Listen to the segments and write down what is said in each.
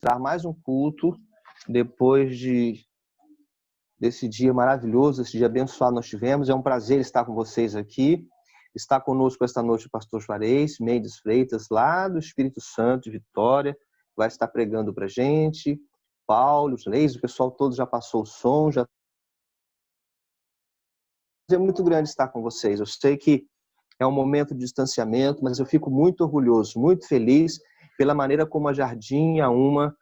ministrar mais um culto depois desse dia maravilhoso, esse dia abençoado nós tivemos. É um prazer estar com vocês aqui. Está conosco esta noite o pastor Juarez Mendes Freitas, lá do Espírito Santo, de Vitória, vai estar pregando para a gente. Paulo, Leis, o pessoal todo já passou o som, já é muito grande estar com vocês. Eu sei que é um momento de distanciamento, mas eu fico muito orgulhoso, muito feliz pela maneira como a Jardim A1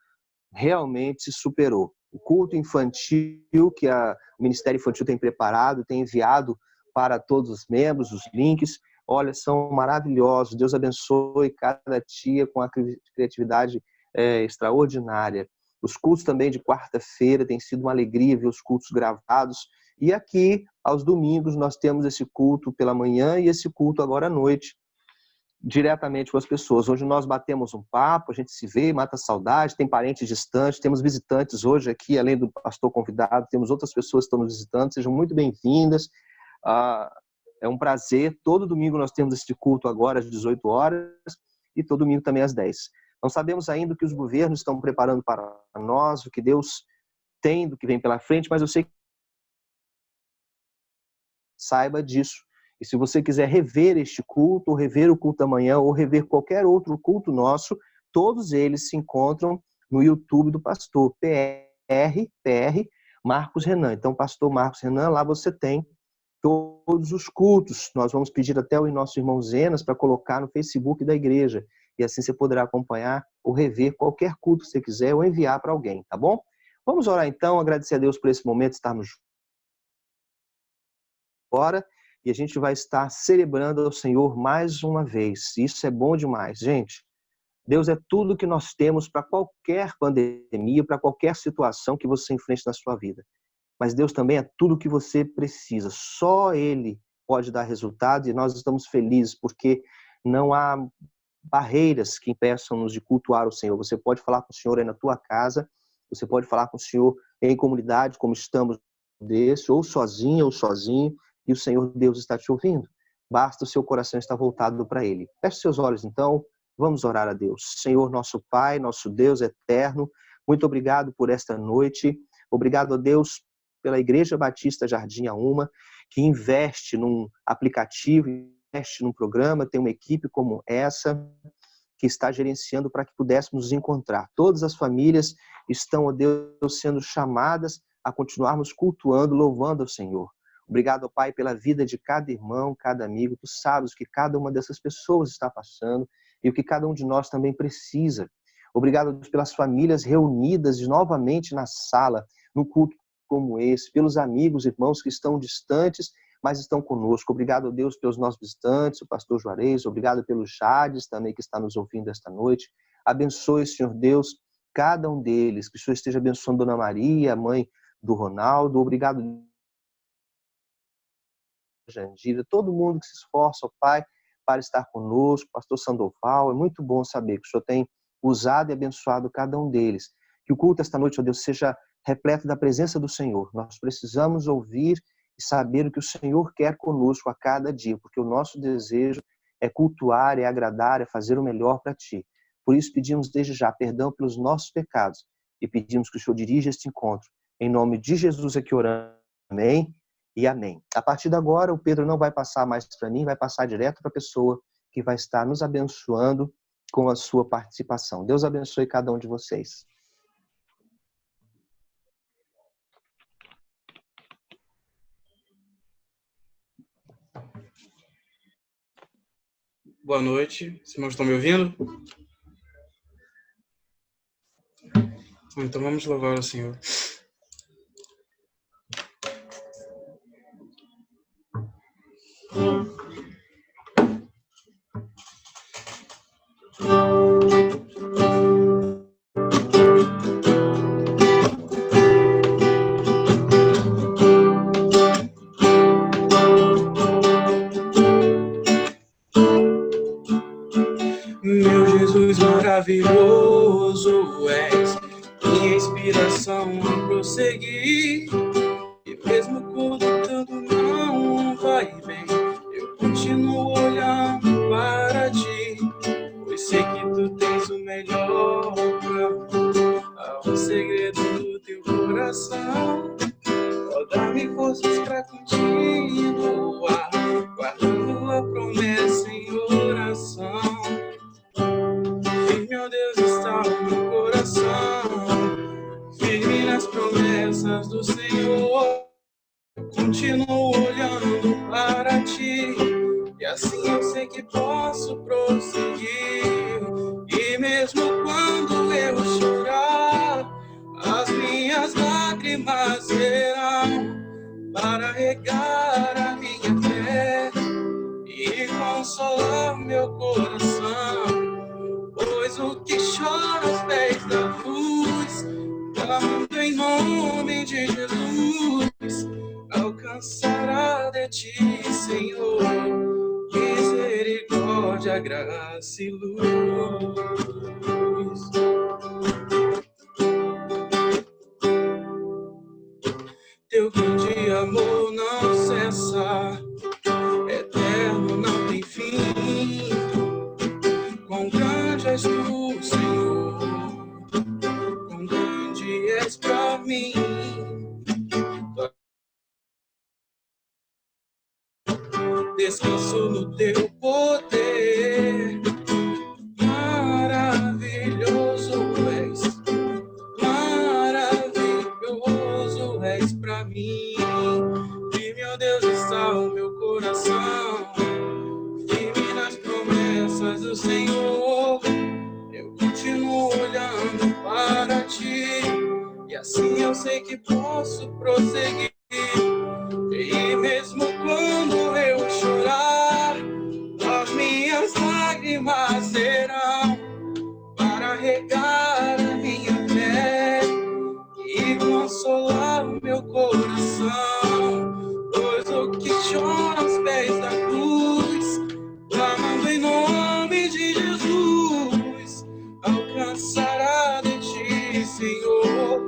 realmente se superou. O culto infantil que o Ministério Infantil tem preparado, tem enviado para todos os membros, os links, olha, são maravilhosos. Deus abençoe cada tia com a criatividade extraordinária. Os cultos também de quarta-feira tem sido uma alegria ver os cultos gravados. E aqui, aos domingos, nós temos esse culto pela manhã e esse culto agora à noite, diretamente com as pessoas. Hoje nós batemos um papo, a gente se vê, mata a saudade, tem parentes distantes, temos visitantes hoje aqui, além do pastor convidado, temos outras pessoas que estão nos visitando, sejam muito bem-vindas. É um prazer, todo domingo nós temos esse culto agora às 18 horas e todo domingo também às 10. Não sabemos ainda o que os governos estão preparando para nós, o que Deus tem, do que vem pela frente, mas eu sei que saiba disso. E se você quiser rever este culto, ou rever o culto da manhã, ou rever qualquer outro culto nosso, todos eles se encontram no YouTube do pastor PR Marcos Renan. Então, pastor Marcos Renan, lá você tem todos os cultos. Nós vamos pedir até o nosso irmão Zenas para colocar no Facebook da igreja. E assim você poderá acompanhar ou rever qualquer culto que você quiser ou enviar para alguém, tá bom? Vamos orar então, agradecer a Deus por esse momento de estarmos agora. E a gente vai estar celebrando ao Senhor mais uma vez. Isso é bom demais, gente. Deus é tudo que nós temos para qualquer pandemia, para qualquer situação que você enfrente na sua vida. Mas Deus também é tudo que você precisa. Só Ele pode dar resultado e nós estamos felizes porque não há barreiras que impeçam-nos de cultuar o Senhor. Você pode falar com o Senhor aí na tua casa, você pode falar com o Senhor em comunidade, como estamos desse, ou sozinha ou sozinho, e o Senhor Deus está te ouvindo. Basta o seu coração estar voltado para Ele. Feche seus olhos, então, vamos orar a Deus. Senhor, nosso Pai, nosso Deus eterno, muito obrigado por esta noite. Obrigado a Deus pela Igreja Batista Jardim A1, que investe num aplicativo, investe num programa, tem uma equipe como essa, que está gerenciando para que pudéssemos nos encontrar. Todas as famílias estão, ó Deus, sendo chamadas a continuarmos cultuando, louvando ao Senhor. Obrigado, Pai, pela vida de cada irmão, cada amigo. Tu sabes o que cada uma dessas pessoas está passando e o que cada um de nós também precisa. Obrigado, Deus, pelas famílias reunidas novamente na sala, num culto como esse, pelos amigos, irmãos que estão distantes, mas estão conosco. Obrigado, Deus, pelos nossos visitantes, o pastor Juarez. Obrigado pelo Jades também, que está nos ouvindo esta noite. Abençoe, Senhor Deus, cada um deles. Que o Senhor esteja abençoando Dona Maria, a mãe do Ronaldo. Obrigado, Jandira, todo mundo que se esforça, ó Pai, para estar conosco, pastor Sandoval, é muito bom saber que o Senhor tem usado e abençoado cada um deles. Que o culto esta noite, ó Deus, seja repleto da presença do Senhor. Nós precisamos ouvir e saber o que o Senhor quer conosco a cada dia, porque o nosso desejo é cultuar, é agradar, é fazer o melhor para Ti. Por isso pedimos desde já perdão pelos nossos pecados e pedimos que o Senhor dirija este encontro. Em nome de Jesus é que oramos. Amém e amém. A partir de agora, o Pedro não vai passar mais para mim, vai passar direto para a pessoa que vai estar nos abençoando com a sua participação. Deus abençoe cada um de vocês. Boa noite. Os irmãos estão me ouvindo? Então vamos louvar ao Senhor. Meu Jesus maravilhoso és, minha inspiração a prosseguir. E mesmo quando tanto não vai bem, eu pra continuar, guardando a promessa em oração. Firme, ó Deus, está o meu coração, firme nas promessas do Senhor. Eu continuo olhando para ti, e assim eu sei que posso prosseguir. E mesmo quando eu chorar, as minhas lágrimas serão para regar a minha fé e consolar meu coração. Pois o que chora aos pés da cruz, clamando em nome de Jesus, alcançará de ti, Senhor, misericórdia, graça e luz. Teu grande amor não cessa, eterno, não tem fim. Quão grande és tu, Senhor, quão grande és pra mim. Descanso no teu poder, maravilhoso és, maravilhoso és pra mim. Firme, ó Deus, está o meu coração, firme nas promessas do Senhor. Eu continuo olhando para ti, e assim eu sei que posso prosseguir. E mesmo quando eu chorar, as minhas lágrimas serão para regar a minha fé e consolar o meu coração. Pois o que chora aos pés da cruz, clamando em nome de Jesus, alcançará de ti, Senhor,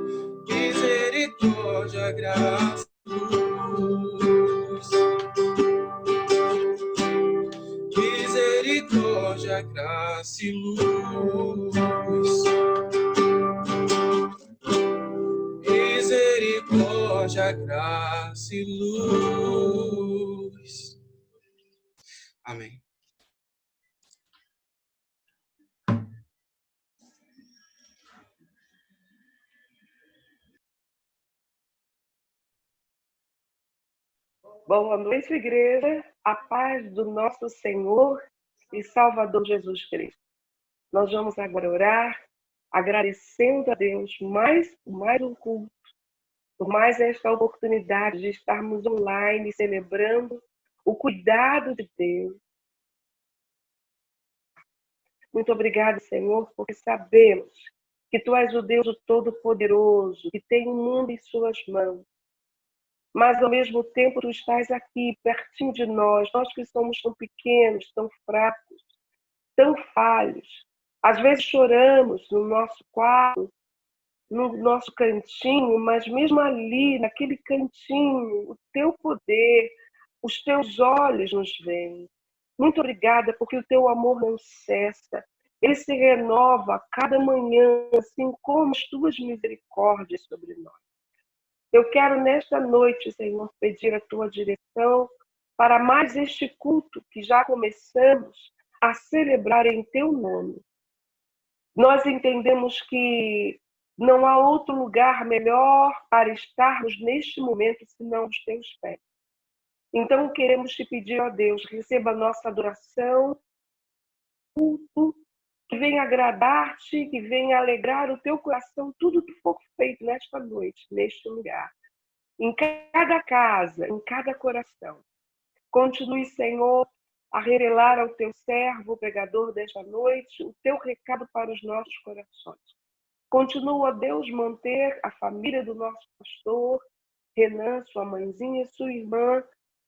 misericórdia, graça e luz. Misericórdia, graça e luz. Misericórdia, graça e luz. Amém. Boa noite, igreja. A paz do nosso Senhor e Salvador Jesus Cristo. Nós vamos agora orar, agradecendo a Deus mais um culto, por mais esta oportunidade de estarmos online celebrando o cuidado de Deus. Muito obrigado, Senhor, porque sabemos que Tu és o Deus Todo-Poderoso, que tem o mundo em Suas mãos. Mas, ao mesmo tempo, Tu estás aqui, pertinho de nós que somos tão pequenos, tão fracos, tão falhos. Às vezes choramos no nosso quarto, no nosso cantinho, mas mesmo ali, naquele cantinho, o Teu poder, os Teus olhos nos veem. Muito obrigada, porque o Teu amor não cessa. Ele se renova a cada manhã, assim como as Tuas misericórdias sobre nós. Eu quero nesta noite, Senhor, pedir a Tua direção para mais este culto que já começamos a celebrar em Teu nome. Nós entendemos que não há outro lugar melhor para estarmos neste momento senão os Teus pés. Então queremos Te pedir, ó Deus, receba a nossa adoração, culto, que venha agradar-te, que venha alegrar o Teu coração, tudo que for feito nesta noite, neste lugar. Em cada casa, em cada coração. Continue, Senhor, a revelar ao Teu servo, o pregador desta noite, o Teu recado para os nossos corações. Continua, Deus, manter a família do nosso pastor, Renan, sua mãezinha e sua irmã,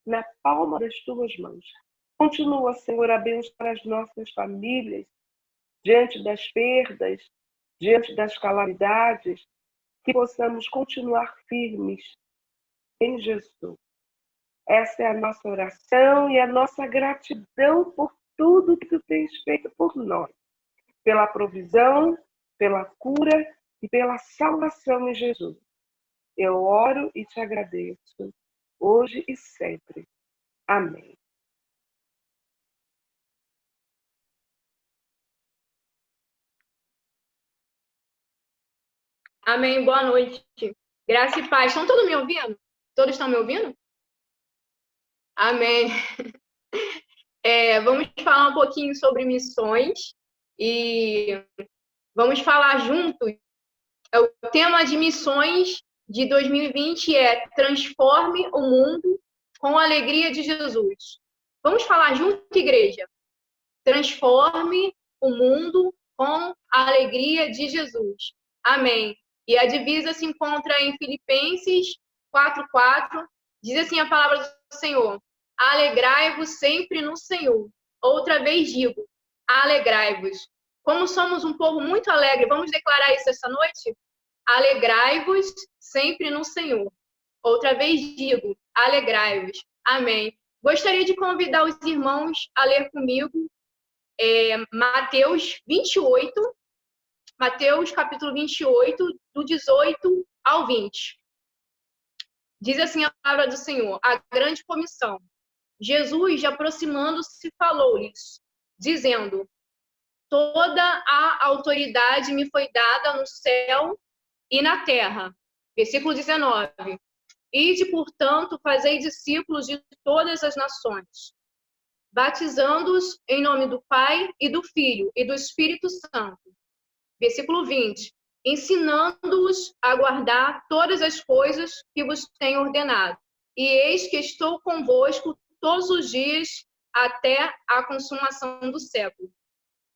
na palma das Tuas mãos. Continua, Senhor, a abençoar as nossas famílias, diante das perdas, diante das calamidades, que possamos continuar firmes em Jesus. Essa é a nossa oração e a nossa gratidão por tudo que Tu tens feito por nós, pela provisão, pela cura e pela salvação em Jesus. Eu oro e Te agradeço. hoje e sempre. Amém. Amém. Boa noite. Graça e paz. Estão todos me ouvindo? Todos estão me ouvindo? Amém. Vamos falar um pouquinho sobre missões e vamos falar juntos. O tema de missões de 2020 é Transforme o Mundo com a Alegria de Jesus. Vamos falar junto, igreja? Transforme o mundo com a alegria de Jesus. Amém. E a divisa se encontra em Filipenses 4:4. Diz assim a palavra do Senhor: alegrai-vos sempre no Senhor. Outra vez digo, alegrai-vos. Como somos um povo muito alegre, vamos declarar isso essa noite? Alegrai-vos sempre no Senhor. Outra vez digo, alegrai-vos. Amém. Gostaria de convidar os irmãos a ler comigo Mateus 28, Mateus capítulo 28, do 18 ao 20. Diz assim a palavra do Senhor: a grande comissão. Jesus, aproximando-se, falou-lhes, dizendo: toda a autoridade me foi dada no céu e na terra. Versículo 19. Ide, portanto, fazei discípulos de todas as nações, batizando-os em nome do Pai e do Filho e do Espírito Santo. Versículo 20. Ensinando-os a guardar todas as coisas que vos tenho ordenado. E eis que estou convosco todos os dias até a consumação do século.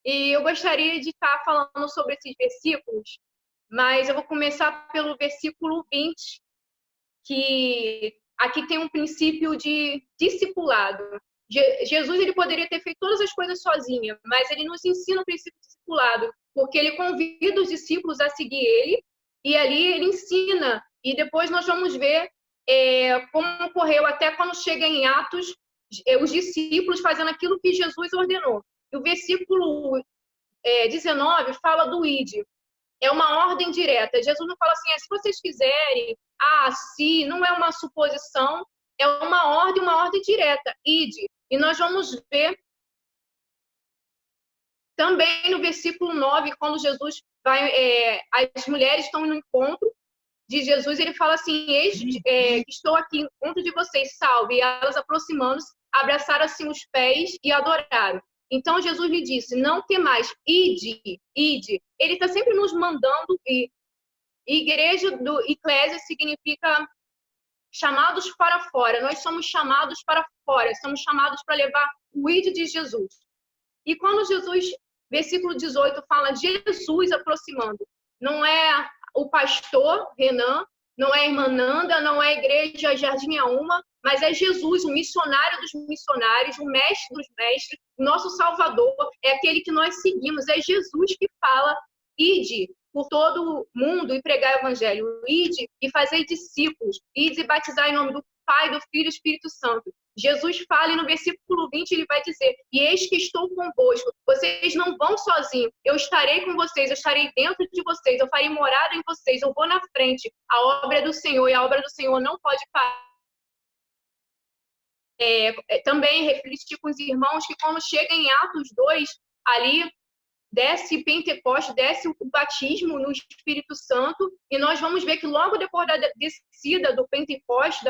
E eu gostaria de estar falando sobre esses versículos, mas eu vou começar pelo versículo 20, que aqui tem um princípio de discipulado. Jesus ele poderia ter feito todas as coisas sozinho, mas ele nos ensina o princípio de discipulado, porque ele convida os discípulos a seguir ele, e ali ele ensina, e depois nós vamos ver como ocorreu até quando chega em Atos, os discípulos fazendo aquilo que Jesus ordenou. E o versículo 19 fala do id. É uma ordem direta. Jesus não fala assim, se vocês quiserem, se, não é uma suposição, é uma ordem direta, ide. E nós vamos ver também no versículo 9, quando Jesus vai, as mulheres estão no encontro de Jesus, ele fala assim, eis estou aqui no encontro de vocês, salve. E elas aproximando-se, abraçaram assim os pés e adoraram. Então Jesus lhe disse, não temais, ide, ide. Ele está sempre nos mandando ir. Igreja do Eclésia significa chamados para fora. Nós somos chamados para fora, somos chamados para levar o id de Jesus. E quando Jesus, versículo 18, fala de Jesus aproximando, não é o pastor Renan, não é a irmã Nanda, não é a igreja Jardim Auma, mas é Jesus, o missionário dos missionários, o mestre dos mestres, o nosso Salvador, é aquele que nós seguimos, é Jesus que fala, ide por todo o mundo e pregar o evangelho, ide e fazer discípulos, ide e batizar em nome do Pai, do Filho e do Espírito Santo. Jesus fala e no versículo 20 ele vai dizer, e eis que estou convosco, vocês não vão sozinhos, eu estarei com vocês, eu estarei dentro de vocês, eu farei morada em vocês, eu vou na frente, a obra é do Senhor e a obra do Senhor não pode parar. Também refletir com os irmãos que quando chega em Atos 2, ali desce Pentecostes, desce o batismo no Espírito Santo, e nós vamos ver que logo depois da descida do Pentecostes,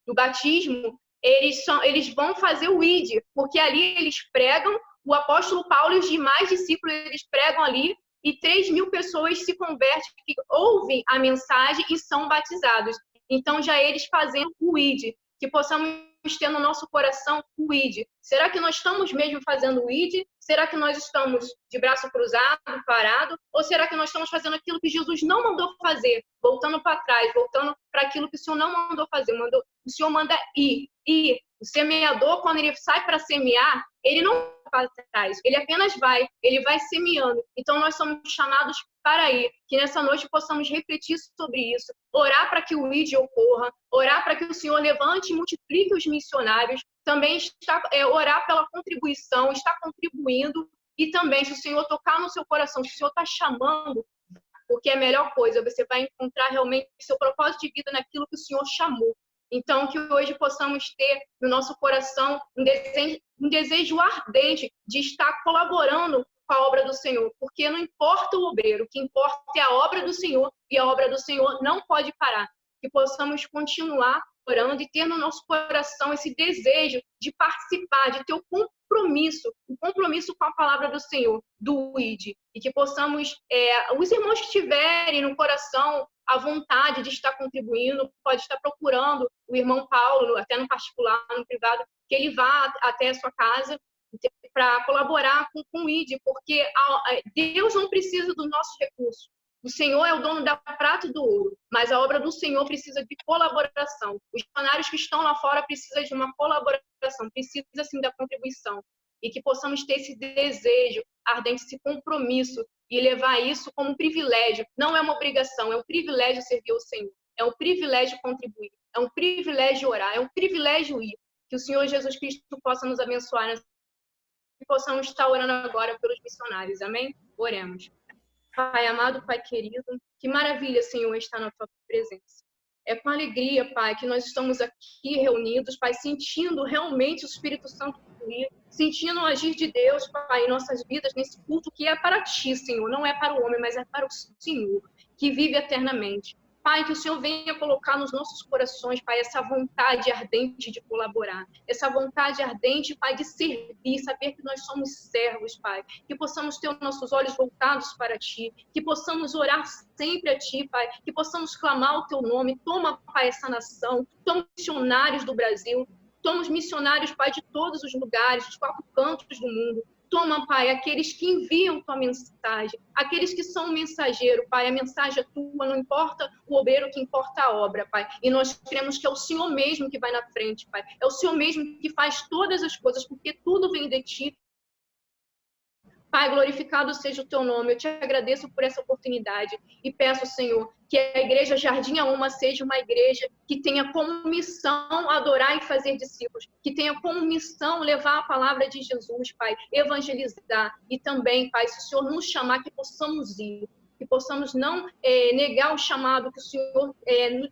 do batismo, eles vão fazer o ID, porque ali eles pregam, o apóstolo Paulo e os demais discípulos, eles pregam ali, e 3.000 pessoas se convertem, que ouvem a mensagem e são batizados. Então, já eles fazendo o ID, que possamos ter no nosso coração o ID. Será que nós estamos mesmo fazendo o ID? Será que nós estamos de braço cruzado, parado? Ou será que nós estamos fazendo aquilo que Jesus não mandou fazer? Voltando para trás, voltando para aquilo que o Senhor não mandou fazer. O Senhor manda ir. E o semeador, quando ele sai para semear, ele não vai para trás, ele apenas vai, ele vai semeando. Então, nós somos chamados para ir. Que nessa noite possamos refletir sobre isso, orar para que o ID ocorra, orar para que o Senhor levante e multiplique os missionários, também orar pela contribuição, estar contribuindo, e também, se o Senhor tocar no seu coração, se o Senhor está chamando, porque é a melhor coisa, você vai encontrar realmente o seu propósito de vida naquilo que o Senhor chamou. Então, que hoje possamos ter no nosso coração um desejo ardente de estar colaborando com a obra do Senhor, porque não importa o obreiro, o que importa é a obra do Senhor, e a obra do Senhor não pode parar. Que possamos continuar orando e ter no nosso coração esse desejo de participar, de ter o compromisso com a palavra do Senhor, do ID, e que possamos, os irmãos que tiverem no coração a vontade de estar contribuindo, pode estar procurando o irmão Paulo, até no particular, no privado, que ele vá até a sua casa para colaborar com o ID, porque Deus não precisa dos nossos recursos. O Senhor é o dono da prata e do ouro, mas a obra do Senhor precisa de colaboração. Os missionários que estão lá fora precisam de uma colaboração, precisam, sim, da contribuição. E que possamos ter esse desejo ardente, esse compromisso, e levar isso como um privilégio. Não é uma obrigação, é um privilégio servir ao Senhor. É um privilégio contribuir, é um privilégio orar, é um privilégio ir. Que o Senhor Jesus Cristo possa nos abençoar, e possamos estar orando agora pelos missionários. Amém? Oremos. Pai amado, Pai querido, que maravilha, Senhor, estar na Tua presença. É com alegria, Pai, que nós estamos aqui reunidos, Pai, sentindo realmente o Espírito Santo fluir, sentindo o agir de Deus, Pai, em nossas vidas, nesse culto que é para Ti, Senhor, não é para o homem, mas é para o Senhor, que vive eternamente. Pai, que o Senhor venha colocar nos nossos corações, Pai, essa vontade ardente de colaborar, essa vontade ardente, Pai, de servir, saber que nós somos servos, Pai, que possamos ter os nossos olhos voltados para Ti, que possamos orar sempre a Ti, Pai, que possamos clamar o Teu nome. Toma, Pai, essa nação, toma missionários do Brasil, toma os missionários, Pai, de todos os lugares, dos 4 cantos do mundo. Toma, Pai, aqueles que enviam Tua mensagem, aqueles que são mensageiro, Pai, a mensagem é Tua, não importa o obreiro, que importa a obra, Pai. E nós cremos que é o Senhor mesmo que vai na frente, Pai. É o Senhor mesmo que faz todas as coisas, porque tudo vem de Ti. Pai, glorificado seja o Teu nome. Eu Te agradeço por essa oportunidade e peço, Senhor, que a Igreja Jardim Alma seja uma igreja que tenha como missão adorar e fazer discípulos, que tenha como missão levar a palavra de Jesus, Pai, evangelizar. E também, Pai, se o Senhor nos chamar, que possamos ir, que possamos não negar o chamado que o Senhor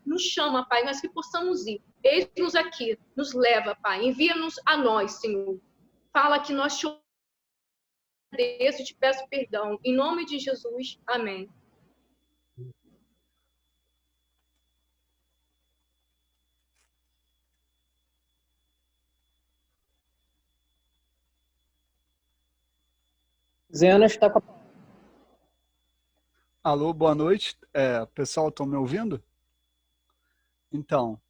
nos chama, Pai, mas que possamos ir. Eis-nos aqui, nos leva, Pai, envia-nos a nós, Senhor. Fala que nós te agradeço e te peço perdão. Em nome de Jesus, amém. Zena está com a... Alô, boa noite. Pessoal, estão me ouvindo? Então,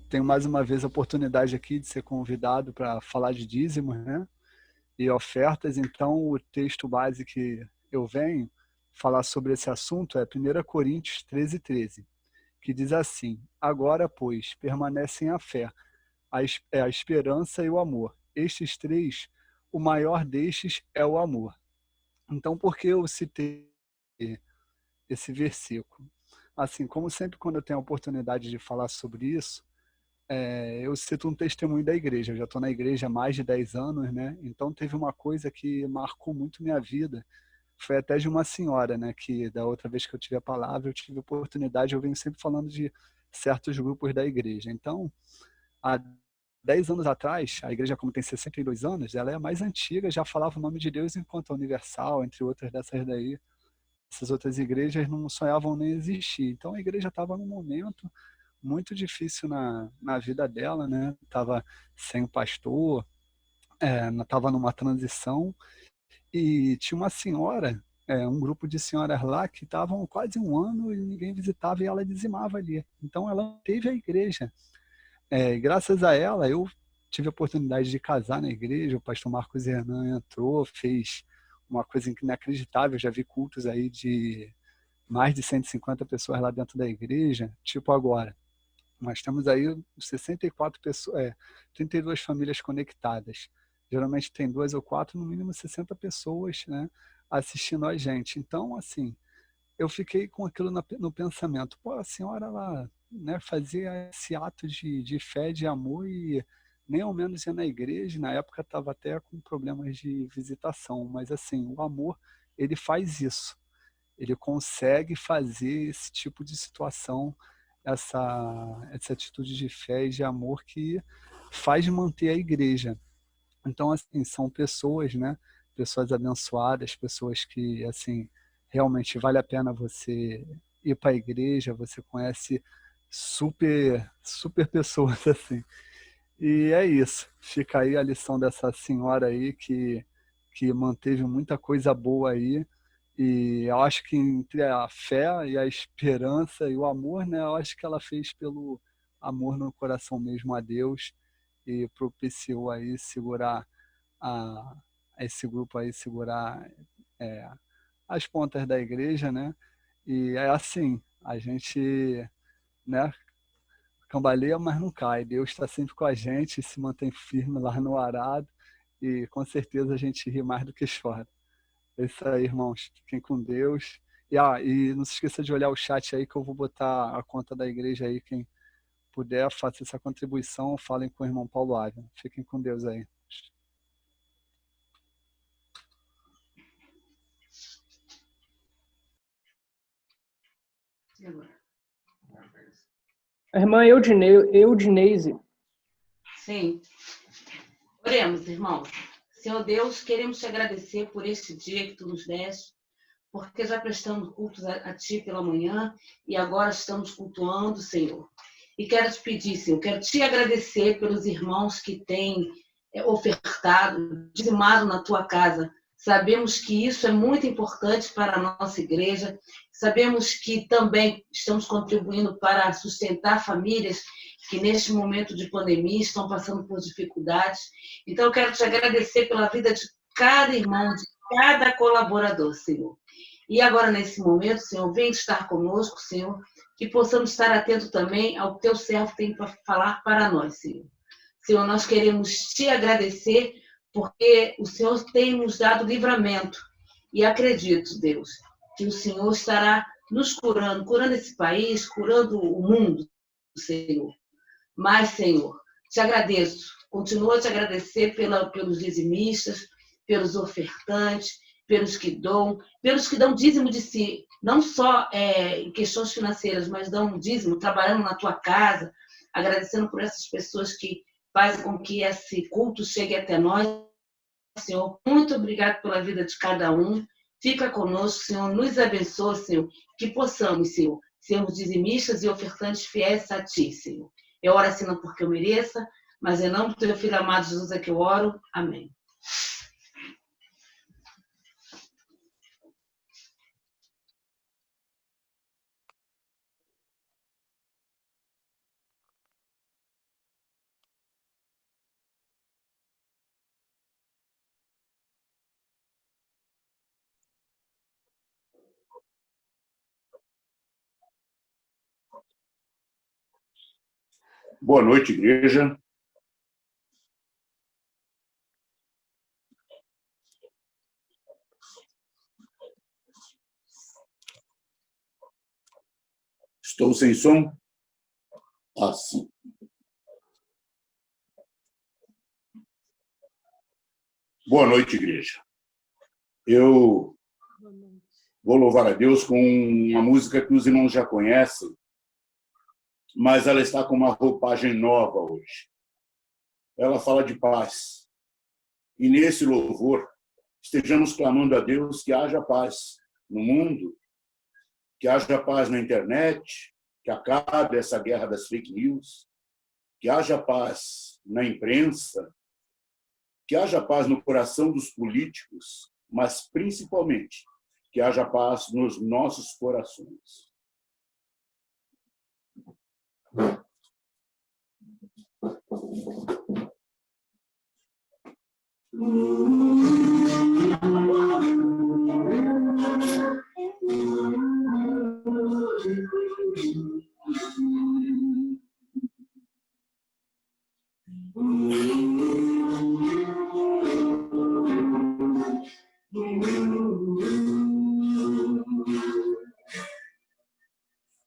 tenho mais uma vez a oportunidade aqui de ser convidado para falar de dízimos, né? E ofertas. Então, o texto base que eu venho falar sobre esse assunto é 1 Coríntios 13:13, que diz assim: agora, pois, permanecem a fé, a esperança e o amor. Estes 3, o maior destes é o amor. Então, por que eu citei esse versículo? Assim, como sempre quando eu tenho a oportunidade de falar sobre isso, eu cito um testemunho da igreja. Eu já estou na igreja há mais de 10 anos, né? Então teve uma coisa que marcou muito minha vida. Foi até de uma senhora, né? Que da outra vez que eu tive a palavra, eu tive a oportunidade, eu venho sempre falando de certos grupos da igreja. Então, há 10 anos atrás, a igreja, como tem 62 anos, ela é a mais antiga, já falava o nome de Deus enquanto universal, entre outras dessas daí. Essas outras igrejas não sonhavam nem existir. Então a igreja estava num momento muito difícil na vida dela, né? Estava sem o pastor, estava numa transição, e tinha uma senhora, um grupo de senhoras lá que estavam quase um ano e ninguém visitava, e ela dizimava ali. Então ela teve a igreja. E graças a ela, eu tive a oportunidade de casar na igreja. O pastor Marcos Hernan entrou, fez uma coisa inacreditável. Eu já vi cultos aí de mais de 150 pessoas lá dentro da igreja, tipo agora. Nós temos aí 64 pessoas, 32 famílias conectadas. Geralmente tem 2 ou 4, no mínimo 60 pessoas, né, assistindo a gente. Então, assim, eu fiquei com aquilo no pensamento. Pô, a senhora lá, né, fazia esse ato de fé, de amor, e nem ao menos ia na igreja. Na época estava até com problemas de visitação, mas assim, o amor, ele faz isso. Ele consegue fazer esse tipo de situação essa atitude de fé e de amor que faz manter a igreja. Então, assim, são pessoas, né? Pessoas abençoadas, pessoas que, assim, realmente vale a pena você ir para a igreja, você conhece super pessoas, assim. E é isso. Fica aí a lição dessa senhora aí que manteve muita coisa boa aí. E eu acho que entre a fé e a esperança e o amor, né? Eu acho que ela fez pelo amor no coração mesmo a Deus e propiciou aí segurar a esse grupo aí, segurar é, as pontas da igreja, né? E é assim, a gente, né, cambaleia, mas não cai. Deus está sempre com a gente, se mantém firme lá no arado e com certeza a gente ri mais do que chora. É isso aí, irmãos. Fiquem com Deus. E não se esqueça de olhar o chat aí que eu vou botar a conta da igreja aí. Quem puder, faça essa contribuição. Falem com o irmão Paulo Ávila. Fiquem com Deus aí. A irmã Eudineise. Sim. Oremos, irmãos. Senhor Deus, queremos te agradecer por este dia que tu nos deste, porque já prestamos cultos a ti pela manhã e agora estamos cultuando, Senhor. E quero te pedir, Senhor, quero te agradecer pelos irmãos que têm ofertado, dizimado na tua casa. Sabemos que isso é muito importante para a nossa igreja. Sabemos que também estamos contribuindo para sustentar famílias que neste momento de pandemia estão passando por dificuldades. Então, eu quero te agradecer pela vida de cada irmão, de cada colaborador, Senhor. E agora, nesse momento, Senhor, vem estar conosco, Senhor, que possamos estar atentos também ao que teu servo tem para falar para nós, Senhor. Senhor, nós queremos te agradecer porque o Senhor tem nos dado livramento. E acredito, Deus, que o Senhor estará nos curando, curando esse país, curando o mundo, Senhor. Mas, Senhor, te agradeço, continuo a te agradecer pelos dizimistas, pelos ofertantes, pelos que dão dízimo de si, não só em questões financeiras, mas dão dízimo, trabalhando na tua casa, agradecendo por essas pessoas que fazem com que esse culto chegue até nós, Senhor. Muito obrigado pela vida de cada um. Fica conosco, Senhor, nos abençoe, Senhor, que possamos, Senhor, sermos dizimistas e ofertantes fiéis a Ti, Senhor. Eu oro assim não porque eu mereça, mas em nome do Teu Filho amado Jesus é que eu oro. Amém. Boa noite, igreja. Estou sem som? Ah, sim. Boa noite, igreja. Eu vou louvar a Deus com uma música que os irmãos já conhecem, mas ela está com uma roupagem nova hoje. Ela fala de paz. E nesse louvor, estejamos clamando a Deus que haja paz no mundo, que haja paz na internet, que acabe essa guerra das fake news, que haja paz na imprensa, que haja paz no coração dos políticos, mas principalmente que haja paz nos nossos corações.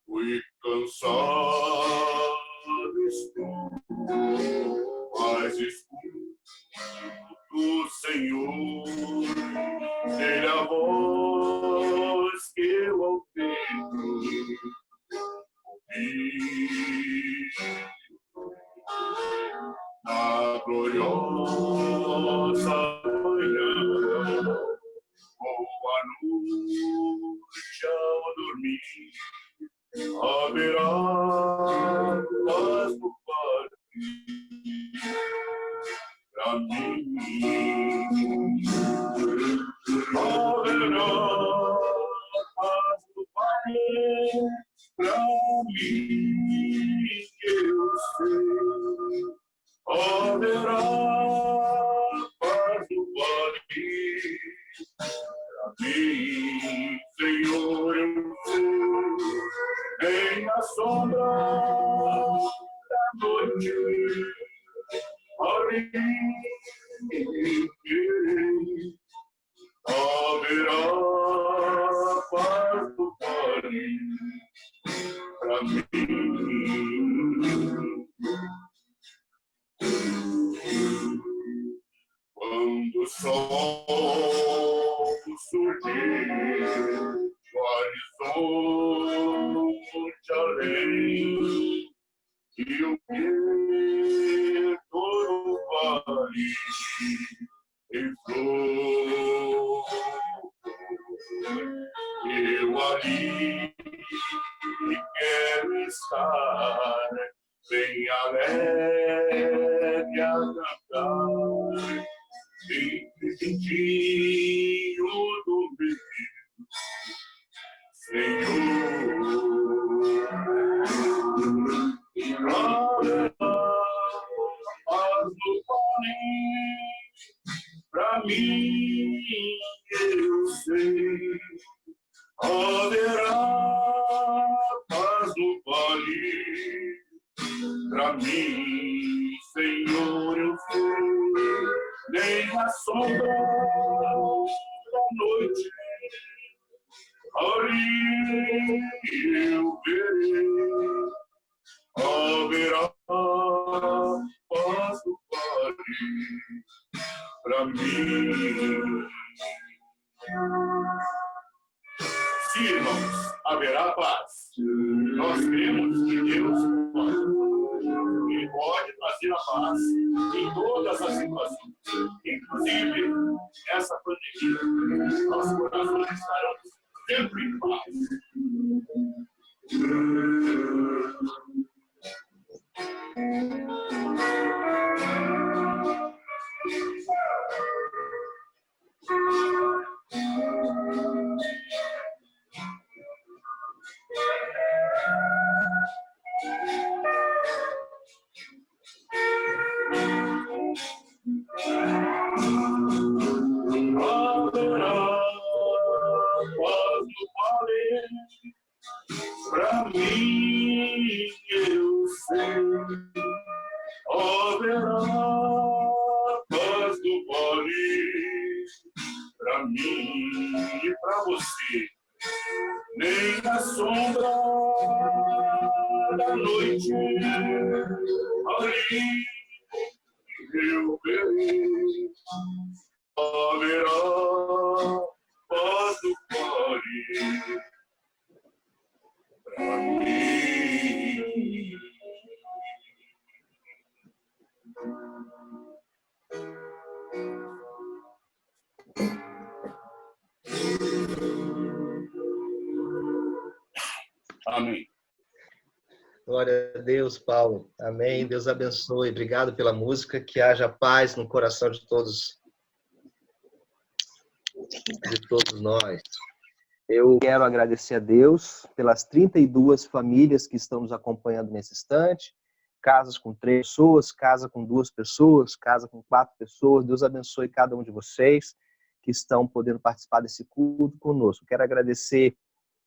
Fui cansado, estou, mas escuto do Senhor, dele a voz que eu ouvi, e na gloriosa manhã. Boa noite ao dormir, haverá paz no vale pra mim. Haverá paz no vale pra mim, eu sei. Haverá paz no vale pra mim, Senhor, eu sei. Nem a sombra da noite haverá paz no vale pra mim. Quando o sol surgir no horizonte além, e o que todo vale em flor, eu ali quero estar, bem alegre a cantar, sempre juntinho do meu Senhor. Paz no vale pra mim, eu sei. Haverá paz no vale pra mim, Senhor, eu sei. Nem a sombra da noite ali eu verei. Haverá paz no vale pra mim. Sim, irmãos, haverá paz. Nós cremos que Deus pode. Ele pode trazer a paz em todas as situações, inclusive essa pandemia. Nossos corações estarão sempre em paz. Haverá paz no vale pra mim, eu sei. Haverá paz no vale pra mim e pra você. Nem a sombra da noite ali eu verei. Haverá paz no vale pra mim. Amém. Glória a Deus, Paulo. Amém. Deus abençoe. Obrigado pela música. Que haja paz no coração de todos nós. Eu quero agradecer a Deus pelas 32 famílias que estão nos acompanhando nesse instante. Casas com 3 pessoas, casa com 2 pessoas, casa com 4 pessoas. Deus abençoe cada um de vocês que estão podendo participar desse culto conosco. Quero agradecer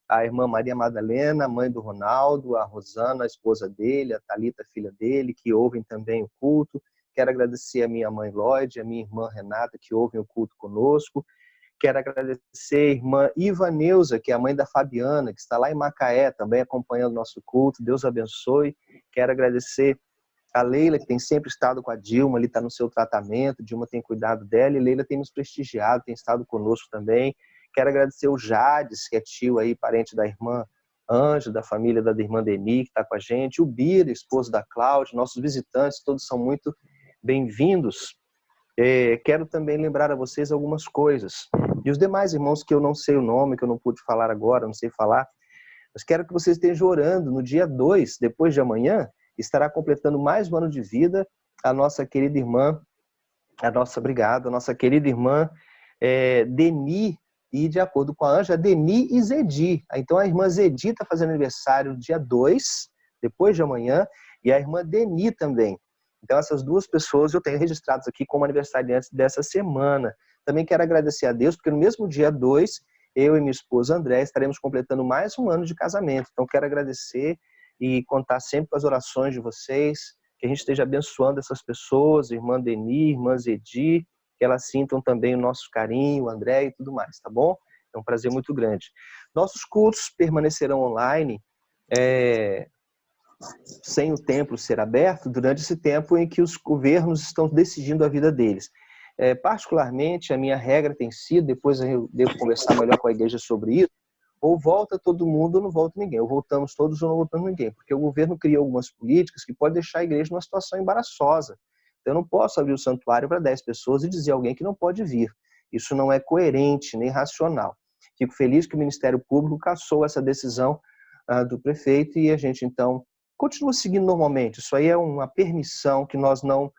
a irmã Maria Madalena, mãe do Ronaldo, a Rosana, a esposa dele, a Thalita, filha dele, que ouvem também o culto. Quero agradecer a minha mãe Lloyd, a minha irmã Renata, que ouvem o culto conosco. Quero agradecer a irmã Ivaneuza, que é a mãe da Fabiana, que está lá em Macaé, também acompanhando o nosso culto. Deus abençoe. Quero agradecer a Leila, que tem sempre estado com a Dilma, ali está no seu tratamento. Dilma tem cuidado dela e Leila tem nos prestigiado, tem estado conosco também. Quero agradecer o Jades, que é tio aí, parente da irmã Anjo, da família da irmã Deni, que está com a gente. O Bira, esposo da Cláudia. Nossos visitantes, todos são muito bem-vindos. Quero também lembrar a vocês algumas coisas. E os demais irmãos que eu não sei o nome, que eu não pude falar agora, não sei falar, mas quero que vocês estejam orando. No dia 2, depois de amanhã, estará completando mais um ano de vida a nossa querida irmã, a nossa querida irmã Deni, e de acordo com a Anja, Deni e Zedi. Então a irmã Zedi está fazendo aniversário no dia 2, depois de amanhã, e a irmã Deni também. Então essas duas pessoas eu tenho registradas aqui como aniversariantes dessa semana. Também quero agradecer a Deus, porque no mesmo dia 2, eu e minha esposa André estaremos completando mais um ano de casamento. Então quero agradecer e contar sempre com as orações de vocês, que a gente esteja abençoando essas pessoas, irmã Deni, irmã Zedi, que elas sintam também o nosso carinho, o André e tudo mais, tá bom? É um prazer muito grande. Nossos cultos permanecerão online, sem o templo ser aberto, durante esse tempo em que os governos estão decidindo a vida deles. Particularmente, a minha regra tem sido, depois eu devo conversar melhor com a igreja sobre isso, ou volta todo mundo ou não volta ninguém, ou voltamos todos ou não voltamos ninguém, porque o governo cria algumas políticas que podem deixar a igreja numa situação embaraçosa. Então, eu não posso abrir o santuário para 10 pessoas e dizer a alguém que não pode vir. Isso não é coerente nem racional. Fico feliz que o Ministério Público cassou essa decisão do prefeito e a gente, então, continua seguindo normalmente. Isso aí é uma permissão que nós não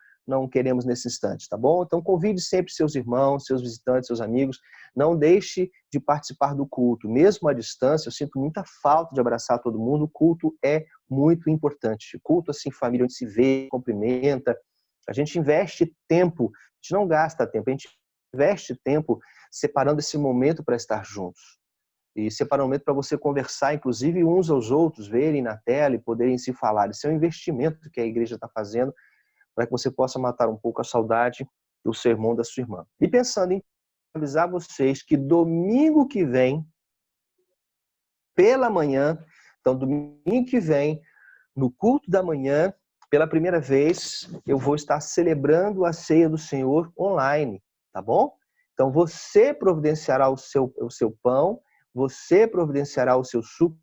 queremos nesse instante, tá bom? Então, convide sempre seus irmãos, seus visitantes, seus amigos. Não deixe de participar do culto. Mesmo à distância, eu sinto muita falta de abraçar todo mundo. O culto é muito importante. O culto, assim, família, onde se vê, cumprimenta. A gente investe tempo, a gente não gasta tempo, a gente investe tempo separando esse momento para estar juntos. E separar um momento para você conversar, inclusive uns aos outros, verem na tela e poderem se falar. Isso é um investimento que a igreja está fazendo para que você possa matar um pouco a saudade do seu irmão, da sua irmã. E pensando em avisar vocês que domingo que vem, pela manhã, então domingo que vem, no culto da manhã, pela primeira vez, eu vou estar celebrando a ceia do Senhor online, tá bom? Então você providenciará o seu pão, você providenciará o seu suco.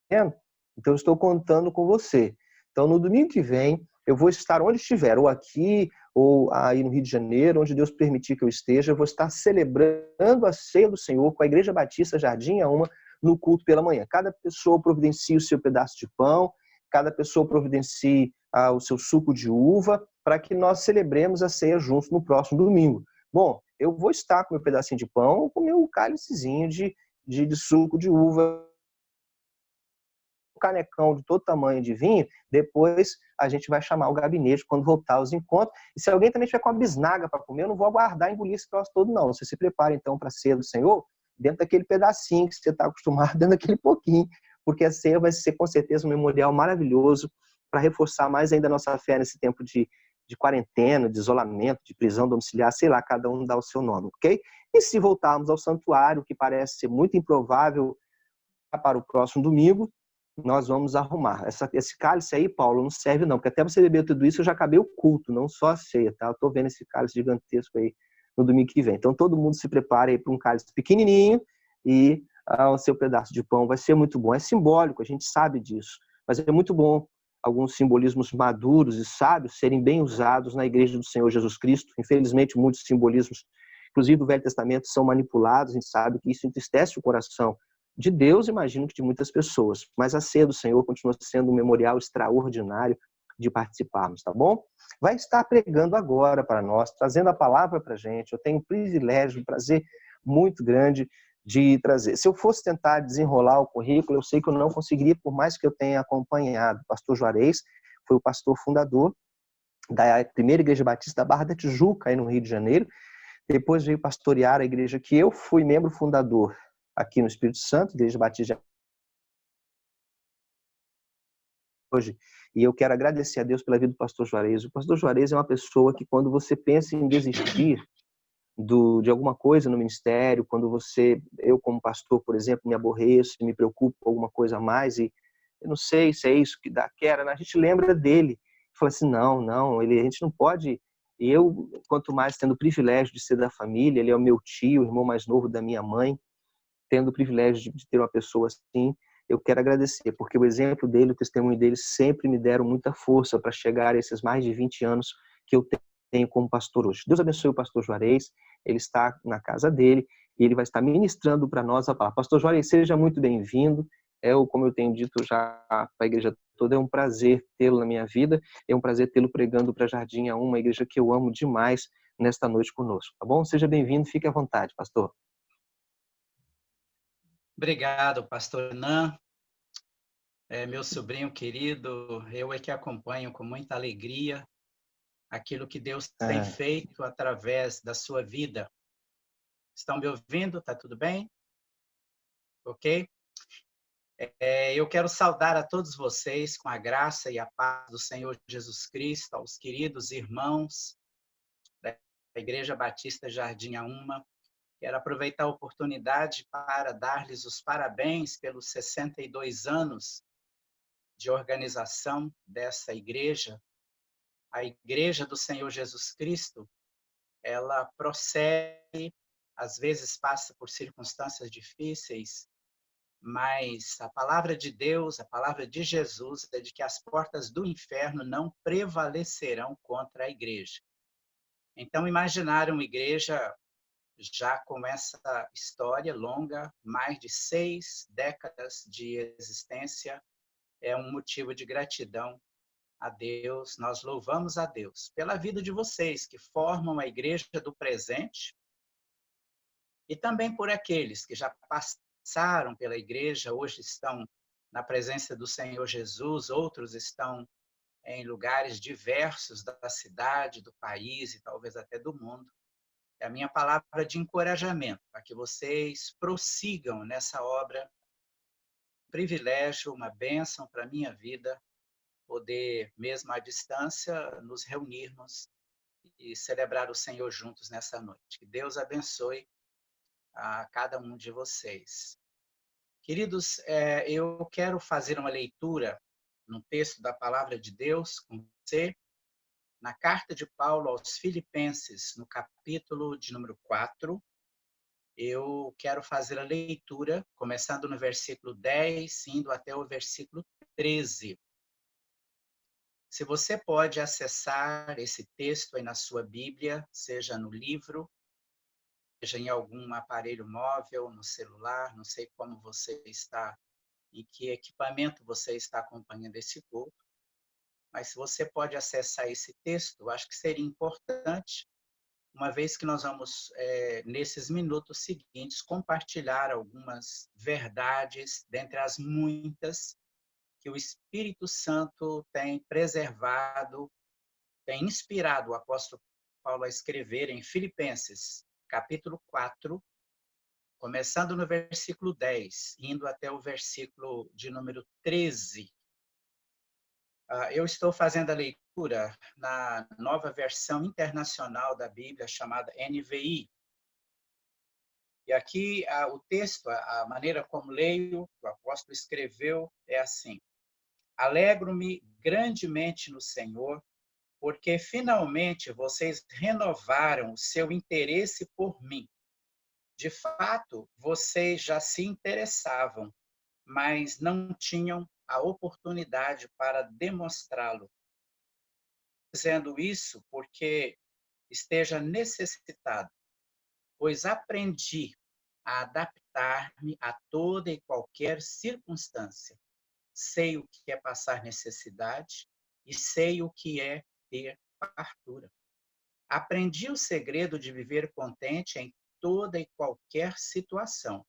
Então eu estou contando com você. Então no domingo que vem, eu vou estar onde estiver, ou aqui, ou aí no Rio de Janeiro, onde Deus permitir que eu esteja, eu vou estar celebrando a ceia do Senhor com a Igreja Batista Jardim Auma no culto pela manhã. Cada pessoa providencia o seu pedaço de pão, cada pessoa providencia o seu suco de uva, para que nós celebremos a ceia juntos no próximo domingo. Bom, eu vou estar com meu pedacinho de pão, com meu cálicezinho de suco de uva, canecão de todo tamanho de vinho. Depois a gente vai chamar o gabinete quando voltar aos encontros. E se alguém também tiver com uma bisnaga para comer, eu não vou aguardar engolir esse troço todo, não. Você se prepara, então, para a ceia do Senhor, dentro daquele pedacinho que você está acostumado, dentro daquele pouquinho, porque a ceia vai ser, com certeza, um memorial maravilhoso para reforçar mais ainda a nossa fé nesse tempo de quarentena, de isolamento, de prisão domiciliar, sei lá, cada um dá o seu nome, ok? E se voltarmos ao santuário, que parece ser muito improvável para o próximo domingo, nós vamos arrumar. Esse cálice aí, Paulo, não serve não, porque até você beber tudo isso, eu já acabei o culto, não só a ceia, tá? Eu tô vendo esse cálice gigantesco aí no domingo que vem. Então todo mundo se prepare aí para um cálice pequenininho e o seu pedaço de pão vai ser muito bom. É simbólico, a gente sabe disso, mas é muito bom alguns simbolismos maduros e sábios serem bem usados na igreja do Senhor Jesus Cristo. Infelizmente, muitos simbolismos, inclusive do Velho Testamento, são manipulados, a gente sabe que isso entristece o coração de Deus, imagino que de muitas pessoas, mas a ceia do Senhor continua sendo um memorial extraordinário de participarmos, tá bom? Vai estar pregando agora para nós, trazendo a palavra para a gente. Eu tenho o privilégio, um prazer muito grande de trazer. Se eu fosse tentar desenrolar o currículo, eu sei que eu não conseguiria, por mais que eu tenha acompanhado. O pastor Juarez foi o pastor fundador da primeira igreja batista da Barra da Tijuca, aí no Rio de Janeiro. Depois veio pastorear a igreja que eu fui membro fundador aqui no Espírito Santo, Igreja Batista hoje. E eu quero agradecer a Deus pela vida do pastor Juarez. O pastor Juarez é uma pessoa que, quando você pensa em desistir de alguma coisa no ministério, quando eu como pastor, por exemplo, me aborreço, me preocupo com alguma coisa a mais e eu não sei se é isso que dá queda, a gente lembra dele. Fala assim, não, a gente não pode. Eu, quanto mais tendo o privilégio de ser da família, ele é o meu tio, o irmão mais novo da minha mãe, tendo o privilégio de ter uma pessoa assim, eu quero agradecer, porque o exemplo dele, o testemunho dele sempre me deram muita força para chegar a esses mais de 20 anos que eu tenho como pastor hoje. Deus abençoe o pastor Juarez, ele está na casa dele e ele vai estar ministrando para nós a palavra. Pastor Juarez, seja muito bem-vindo. Como eu tenho dito já para a igreja toda, é um prazer tê-lo na minha vida, é um prazer tê-lo pregando para Jardim A1, uma igreja que eu amo demais, nesta noite conosco, tá bom? Seja bem-vindo, fique à vontade, pastor. Obrigado, pastor Nan. Meu sobrinho querido, eu é que acompanho com muita alegria aquilo que Deus tem feito através da sua vida. Estão me ouvindo? Tá tudo bem? Ok? Eu quero saudar a todos vocês com a graça e a paz do Senhor Jesus Cristo, aos queridos irmãos da Igreja Batista Jardim A1. Quero aproveitar a oportunidade para dar-lhes os parabéns pelos 62 anos de organização dessa igreja. A Igreja do Senhor Jesus Cristo, ela prossegue, às vezes passa por circunstâncias difíceis, mas a palavra de Deus, a palavra de Jesus, é de que as portas do inferno não prevalecerão contra a igreja. Então, imaginar uma igreja já com essa história longa, mais de 6 décadas de existência, é um motivo de gratidão a Deus. Nós louvamos a Deus pela vida de vocês que formam a igreja do presente e também por aqueles que já passaram pela igreja, hoje estão na presença do Senhor Jesus, outros estão em lugares diversos da cidade, do país e talvez até do mundo. É a minha palavra de encorajamento para que vocês prossigam nessa obra. Um privilégio, uma bênção para a minha vida, poder, mesmo à distância, nos reunirmos e celebrar o Senhor juntos nessa noite. Que Deus abençoe a cada um de vocês. Queridos, eu quero fazer uma leitura no texto da Palavra de Deus com você, na carta de Paulo aos Filipenses, no capítulo de número 4. Eu quero fazer a leitura, começando no versículo 10, indo até o versículo 13. Se você pode acessar esse texto aí na sua Bíblia, seja no livro, seja em algum aparelho móvel, no celular, não sei como você está, em que equipamento você está acompanhando esse culto, mas se você pode acessar esse texto, acho que seria importante, uma vez que nós vamos, nesses minutos seguintes, compartilhar algumas verdades, dentre as muitas, que o Espírito Santo tem preservado, tem inspirado o apóstolo Paulo a escrever em Filipenses, capítulo 4, começando no versículo 10, indo até o versículo de número 13. Eu estou fazendo a leitura na nova versão internacional da Bíblia, chamada NVI. E aqui o texto, a maneira como leio, o apóstolo escreveu, é assim: Alegro-me grandemente no Senhor, porque finalmente vocês renovaram o seu interesse por mim. De fato, vocês já se interessavam, mas não tinham a oportunidade para demonstrá-lo. Dizendo isso porque esteja necessitado, pois aprendi a adaptar-me a toda e qualquer circunstância. Sei o que é passar necessidade e sei o que é ter fartura. Aprendi o segredo de viver contente em toda e qualquer situação.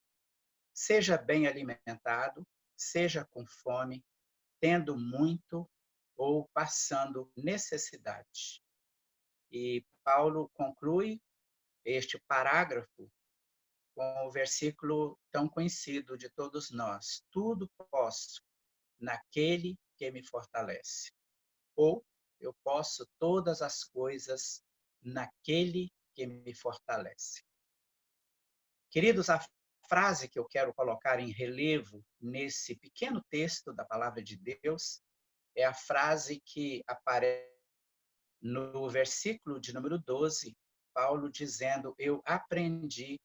Seja bem alimentado, seja com fome, tendo muito ou passando necessidade. E Paulo conclui este parágrafo com o versículo tão conhecido de todos nós: tudo posso naquele que me fortalece. Ou eu posso todas as coisas naquele que me fortalece. Queridos, a frase que eu quero colocar em relevo nesse pequeno texto da Palavra de Deus é a frase que aparece no versículo de número 12, Paulo dizendo: eu aprendi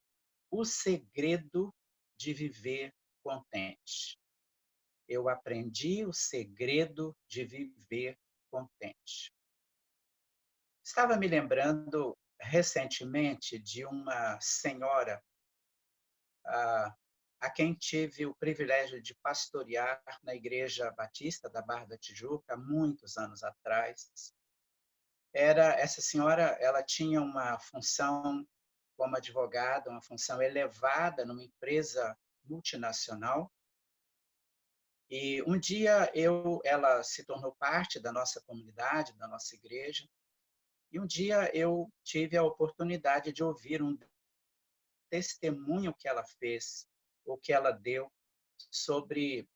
o segredo de viver contente. Eu aprendi o segredo de viver contente. estava me lembrando recentemente de uma senhora a quem tive o privilégio de pastorear na Igreja Batista da Barra da Tijuca, há muitos anos atrás. Essa senhora, ela tinha uma função como advogada, uma função elevada numa empresa multinacional. E um dia ela se tornou parte da nossa comunidade, da nossa igreja. E um dia eu tive a oportunidade de ouvir um testemunho que ela fez, ou que ela deu, sobre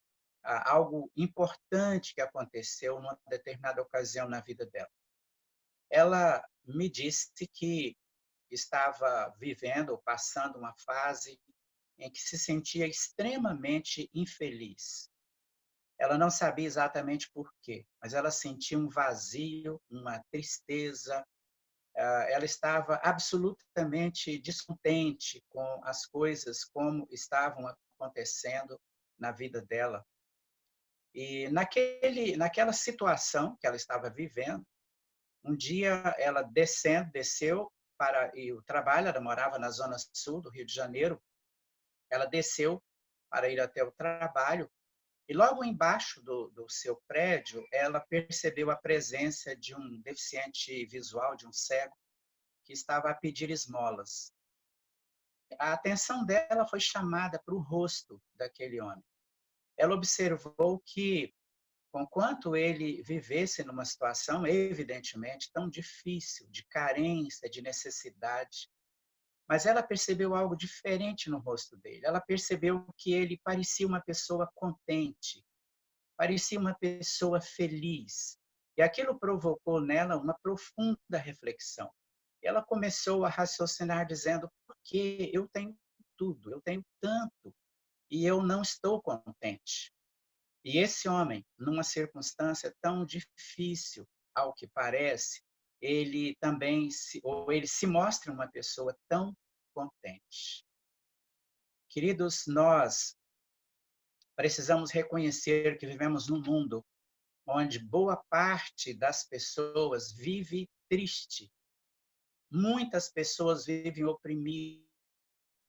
algo importante que aconteceu numa determinada ocasião na vida dela. Ela me disse que estava vivendo ou passando uma fase em que se sentia extremamente infeliz. Ela não sabia exatamente por quê, mas ela sentia um vazio, uma tristeza. Ela estava absolutamente descontente com as coisas como estavam acontecendo na vida dela. E naquela situação que ela estava vivendo, um dia ela desceu para o trabalho, ela morava na zona sul do Rio de Janeiro, ela desceu para ir até o trabalho, e logo embaixo do seu prédio, ela percebeu a presença de um deficiente visual, de um cego, que estava a pedir esmolas. A atenção dela foi chamada para o rosto daquele homem. Ela observou que, conquanto ele vivesse numa situação, evidentemente, tão difícil, de carência, de necessidade, mas ela percebeu algo diferente no rosto dele. Ela percebeu que ele parecia uma pessoa contente, parecia uma pessoa feliz. E aquilo provocou nela uma profunda reflexão. Ela começou a raciocinar dizendo: por que eu tenho tudo, eu tenho tanto, e eu não estou contente? E esse homem, numa circunstância tão difícil, ao que parece, ele se mostra uma pessoa tão contente. Queridos, nós precisamos reconhecer que vivemos num mundo onde boa parte das pessoas vive triste. Muitas pessoas vivem oprimidas.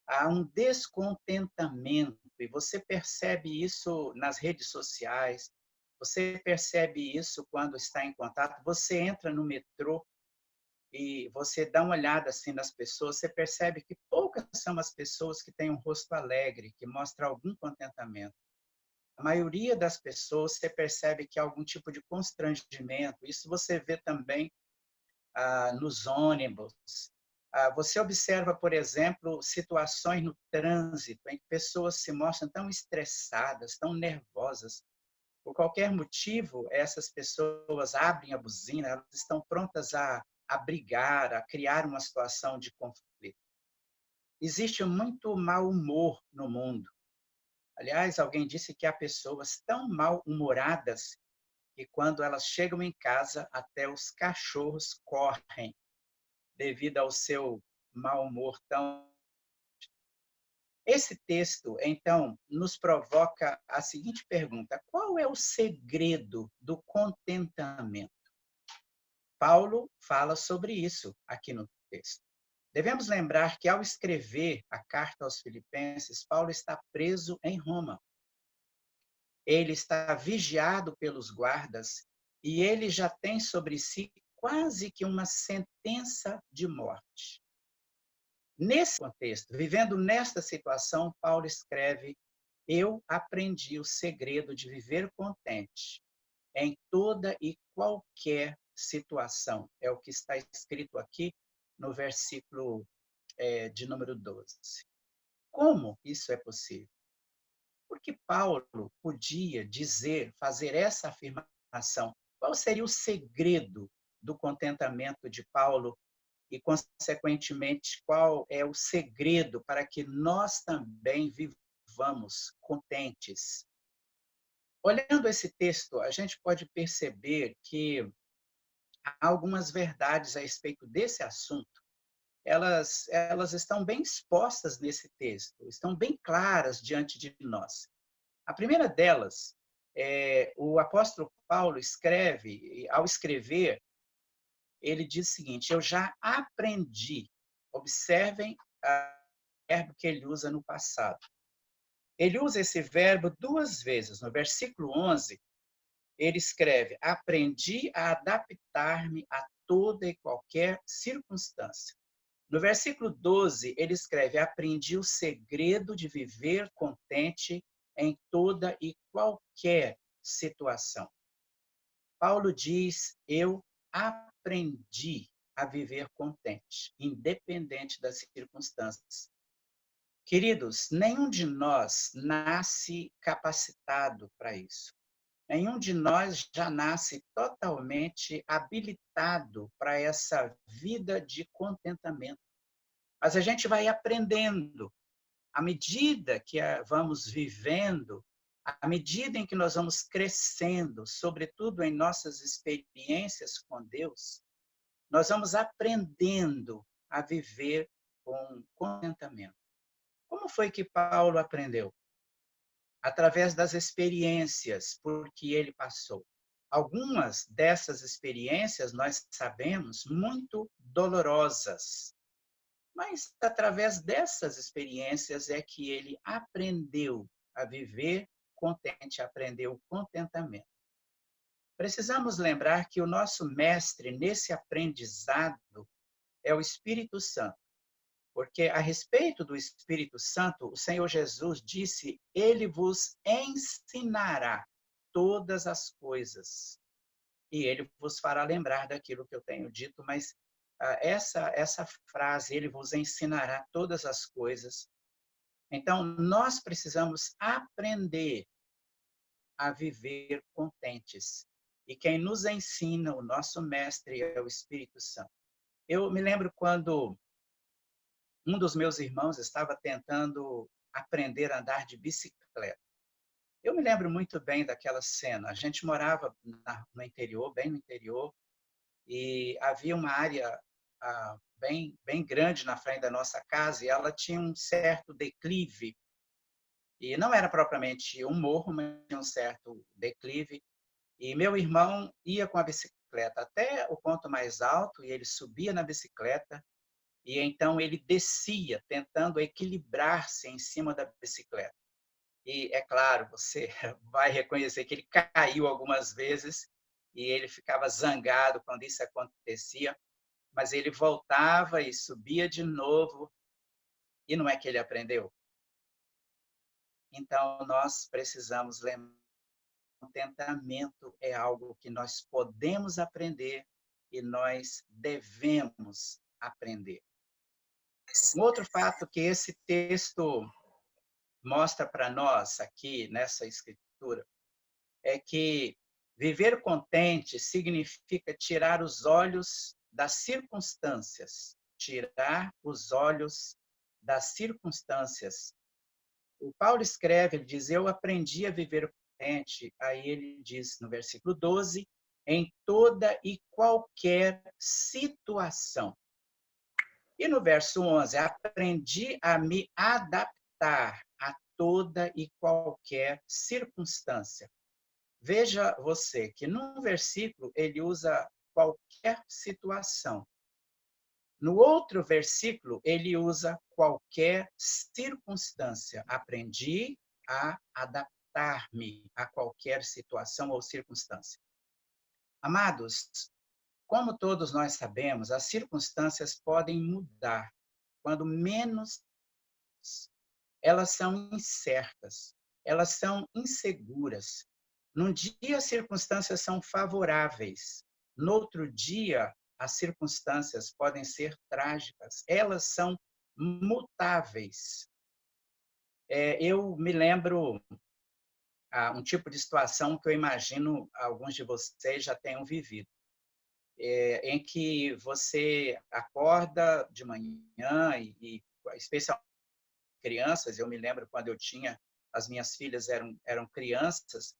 Há um descontentamento, e você percebe isso nas redes sociais, você percebe isso quando está em contato, você entra no metrô e você dá uma olhada assim nas pessoas, você percebe que poucas são as pessoas que têm um rosto alegre, que mostram algum contentamento. A maioria das pessoas, você percebe que há algum tipo de constrangimento. Isso você vê também nos ônibus. Você observa, por exemplo, situações no trânsito em que pessoas se mostram tão estressadas, tão nervosas. Por qualquer motivo, essas pessoas abrem a buzina, elas estão prontas a brigar, a criar uma situação de conflito. Existe muito mau humor no mundo. Aliás, alguém disse que há pessoas tão mal-humoradas que quando elas chegam em casa, até os cachorros correm devido ao seu mau humor tão... Esse texto, então, nos provoca a seguinte pergunta: qual é o segredo do contentamento? Paulo fala sobre isso aqui no texto. Devemos lembrar que, ao escrever a carta aos Filipenses, Paulo está preso em Roma. Ele está vigiado pelos guardas e ele já tem sobre si quase que uma sentença de morte. Nesse contexto, vivendo nesta situação, Paulo escreve: eu aprendi o segredo de viver contente em toda e qualquer situação. É o que está escrito aqui no versículo de número 12. Como isso é possível? Porque Paulo podia fazer essa afirmação. Qual seria o segredo do contentamento de Paulo e, consequentemente, qual é o segredo para que nós também vivamos contentes? Olhando esse texto, a gente pode perceber que há algumas verdades a respeito desse assunto. Elas estão bem expostas nesse texto, estão bem claras diante de nós. A primeira delas, o apóstolo Paulo escreve, ao escrever, ele diz o seguinte: eu já aprendi. Observem o verbo que ele usa no passado. Ele usa esse verbo 2 vezes. No versículo 11, ele escreve: aprendi a adaptar-me a toda e qualquer circunstância. No versículo 12, ele escreve: aprendi o segredo de viver contente em toda e qualquer situação. Paulo diz: eu aprendi a viver contente, independente das circunstâncias. Queridos, nenhum de nós nasce capacitado para isso. Nenhum de nós já nasce totalmente habilitado para essa vida de contentamento. Mas a gente vai aprendendo. À medida que vamos vivendo, à medida em que nós vamos crescendo, sobretudo em nossas experiências com Deus, nós vamos aprendendo a viver com contentamento. Como foi que Paulo aprendeu? Através das experiências por que ele passou. Algumas dessas experiências, nós sabemos, muito dolorosas. Mas através dessas experiências é que ele aprendeu a viver contente, aprendeu o contentamento. Precisamos lembrar que o nosso mestre nesse aprendizado é o Espírito Santo. Porque a respeito do Espírito Santo, o Senhor Jesus disse: ele vos ensinará todas as coisas. E ele vos fará lembrar daquilo que eu tenho dito, mas essa frase, ele vos ensinará todas as coisas. Então, nós precisamos aprender a viver contentes. E quem nos ensina, o nosso mestre, é o Espírito Santo. Eu me lembro quando um dos meus irmãos estava tentando aprender a andar de bicicleta. Eu me lembro muito bem daquela cena. A gente morava no interior, bem no interior, e havia uma área bem grande na frente da nossa casa, e ela tinha um certo declive. E não era propriamente um morro, mas tinha um certo declive. E meu irmão ia com a bicicleta até o ponto mais alto, e ele subia na bicicleta, e então ele descia, tentando equilibrar-se em cima da bicicleta. E, é claro, você vai reconhecer que ele caiu algumas vezes e ele ficava zangado quando isso acontecia, mas ele voltava e subia de novo, e não é que ele aprendeu. Então, nós precisamos lembrar que o contentamento é algo que nós podemos aprender e nós devemos aprender. Um outro fato que esse texto mostra para nós aqui nessa escritura é que viver contente significa tirar os olhos das circunstâncias, tirar os olhos das circunstâncias. O Paulo escreve, ele diz: eu aprendi a viver contente. Aí ele diz no versículo 12: em toda e qualquer situação. E no verso 11, aprendi a me adaptar a toda e qualquer circunstância. Veja você que no versículo ele usa qualquer situação. No outro versículo ele usa qualquer circunstância. Aprendi a adaptar-me a qualquer situação ou circunstância. Amados, como todos nós sabemos, as circunstâncias podem mudar. Quando menos, elas são incertas, elas são inseguras. Num dia, as circunstâncias são favoráveis. No outro dia, as circunstâncias podem ser trágicas. Elas são mutáveis. Eu me lembro um tipo de situação que eu imagino alguns de vocês já tenham vivido. Em que você acorda de manhã e especialmente crianças, eu me lembro quando eu tinha, as minhas filhas eram crianças,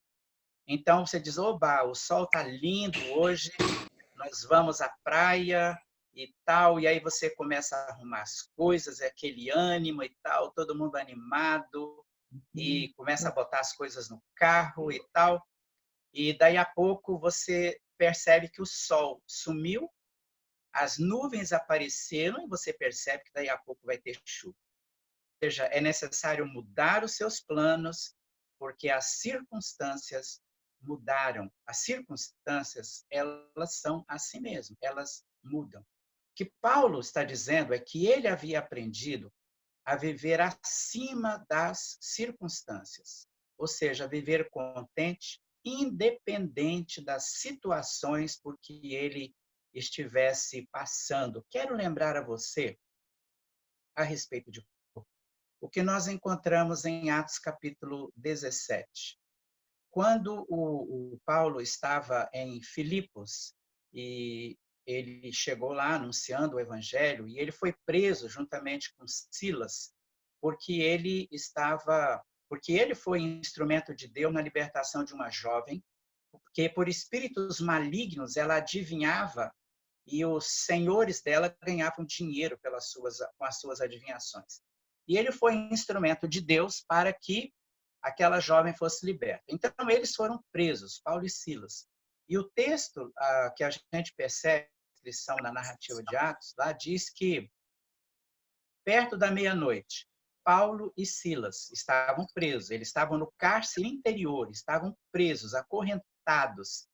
então você diz: oba, o sol está lindo hoje, nós vamos à praia e tal, e aí você começa a arrumar as coisas, aquele ânimo e tal, todo mundo animado, e começa a botar as coisas no carro e tal, e daí a pouco você percebe que o sol sumiu as nuvens apareceram e você percebe que daí a pouco vai ter chuva. Ou seja, é necessário mudar os seus planos, porque as circunstâncias mudaram. As circunstâncias, elas são assim mesmo, elas mudam. O que Paulo está dizendo é que ele havia aprendido a viver acima das circunstâncias, ou seja, viver contente, independente das situações por que ele estivesse passando. Quero lembrar a você a respeito de o que nós encontramos em Atos capítulo 17. Quando o Paulo estava em Filipos e ele chegou lá anunciando o evangelho e ele foi preso juntamente com Silas, porque ele foi instrumento de Deus na libertação de uma jovem, porque por espíritos malignos ela adivinhava e os senhores dela ganhavam dinheiro com as suas adivinhações. E ele foi instrumento de Deus para que aquela jovem fosse liberta. Então, eles foram presos, Paulo e Silas. E o texto que a gente percebe, a descrição na narrativa de Atos, lá diz que, perto da meia-noite, Paulo e Silas estavam presos. Eles estavam no cárcere interior, estavam presos, acorrentados.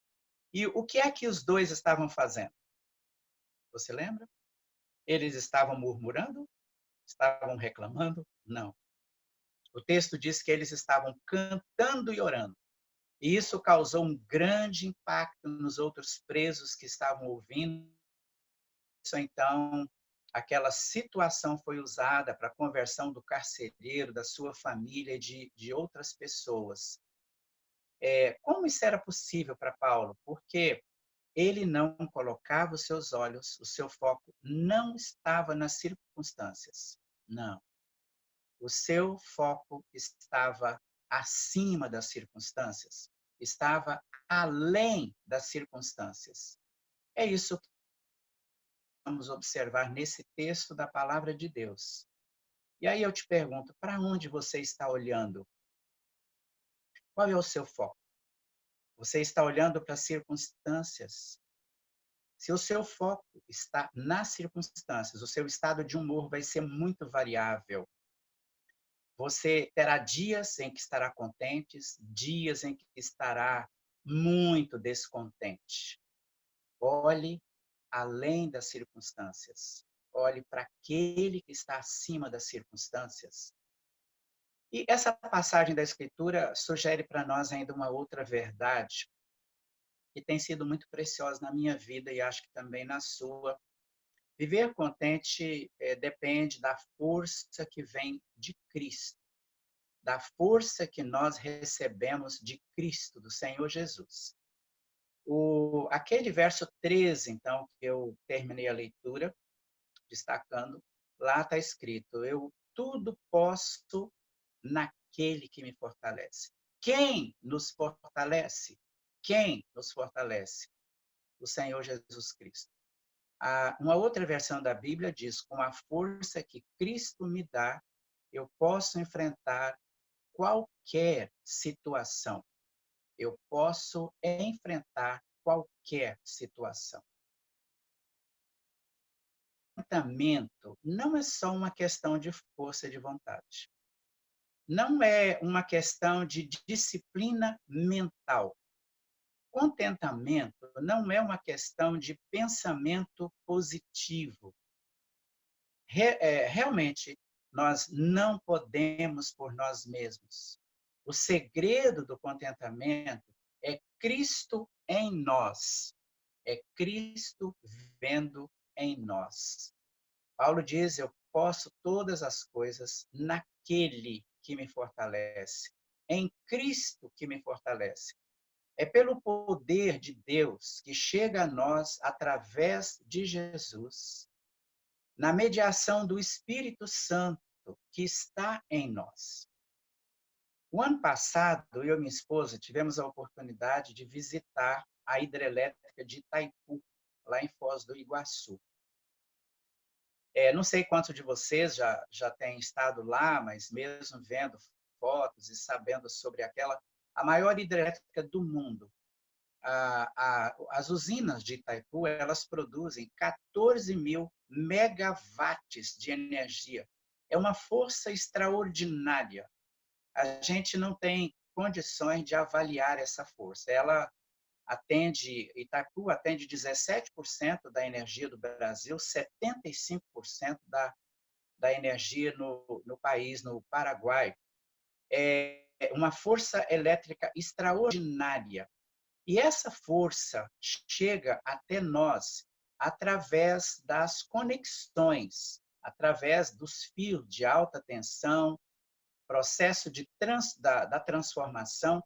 E o que é que os dois estavam fazendo? Você lembra? Eles estavam murmurando? Estavam reclamando? Não. O texto diz que eles estavam cantando e orando. E isso causou um grande impacto nos outros presos que estavam ouvindo. Então, aquela situação foi usada para a conversão do carcereiro, da sua família e de outras pessoas. Como isso era possível para Paulo? Porque ele não colocava os seus olhos, o seu foco não estava nas circunstâncias. Não. O seu foco estava acima das circunstâncias, estava além das circunstâncias. É isso que vamos observar nesse texto da palavra de Deus. E aí eu te pergunto, para onde você está olhando? Qual é o seu foco? Você está olhando para as circunstâncias? Se o seu foco está nas circunstâncias, o seu estado de humor vai ser muito variável. Você terá dias em que estará contente, dias em que estará muito descontente. Olhe além das circunstâncias. Olhe para aquele que está acima das circunstâncias. E essa passagem da Escritura sugere para nós ainda uma outra verdade que tem sido muito preciosa na minha vida e acho que também na sua. Viver contente depende da força que vem de Cristo, da força que nós recebemos de Cristo, do Senhor Jesus. Aquele verso 13, então, que eu terminei a leitura, destacando, lá está escrito, eu tudo posso naquele que me fortalece. Quem nos fortalece? Quem nos fortalece? O Senhor Jesus Cristo. Uma outra versão da Bíblia diz, com a força que Cristo me dá, eu posso enfrentar qualquer situação. Eu posso enfrentar qualquer situação. Contentamento não é só uma questão de força de vontade. Não é uma questão de disciplina mental. Contentamento não é uma questão de pensamento positivo. Realmente, nós não podemos por nós mesmos. O segredo do contentamento é Cristo em nós. É Cristo vivendo em nós. Paulo diz, eu posso todas as coisas naquele que me fortalece. Em Cristo que me fortalece. É pelo poder de Deus que chega a nós através de Jesus, na mediação do Espírito Santo que está em nós. O ano passado, eu e minha esposa tivemos a oportunidade de visitar a hidrelétrica de Itaipu, lá em Foz do Iguaçu. Não sei quantos de vocês já têm estado lá, mas mesmo vendo fotos e sabendo sobre a maior hidrelétrica do mundo, As usinas de Itaipu, elas produzem 14 mil megawatts de energia. É uma força extraordinária. A gente não tem condições de avaliar essa força. Itaipu atende 17% da energia do Brasil, 75% da energia no país, no Paraguai. É uma força elétrica extraordinária. E essa força chega até nós através das conexões, através dos fios de alta tensão, processo da transformação,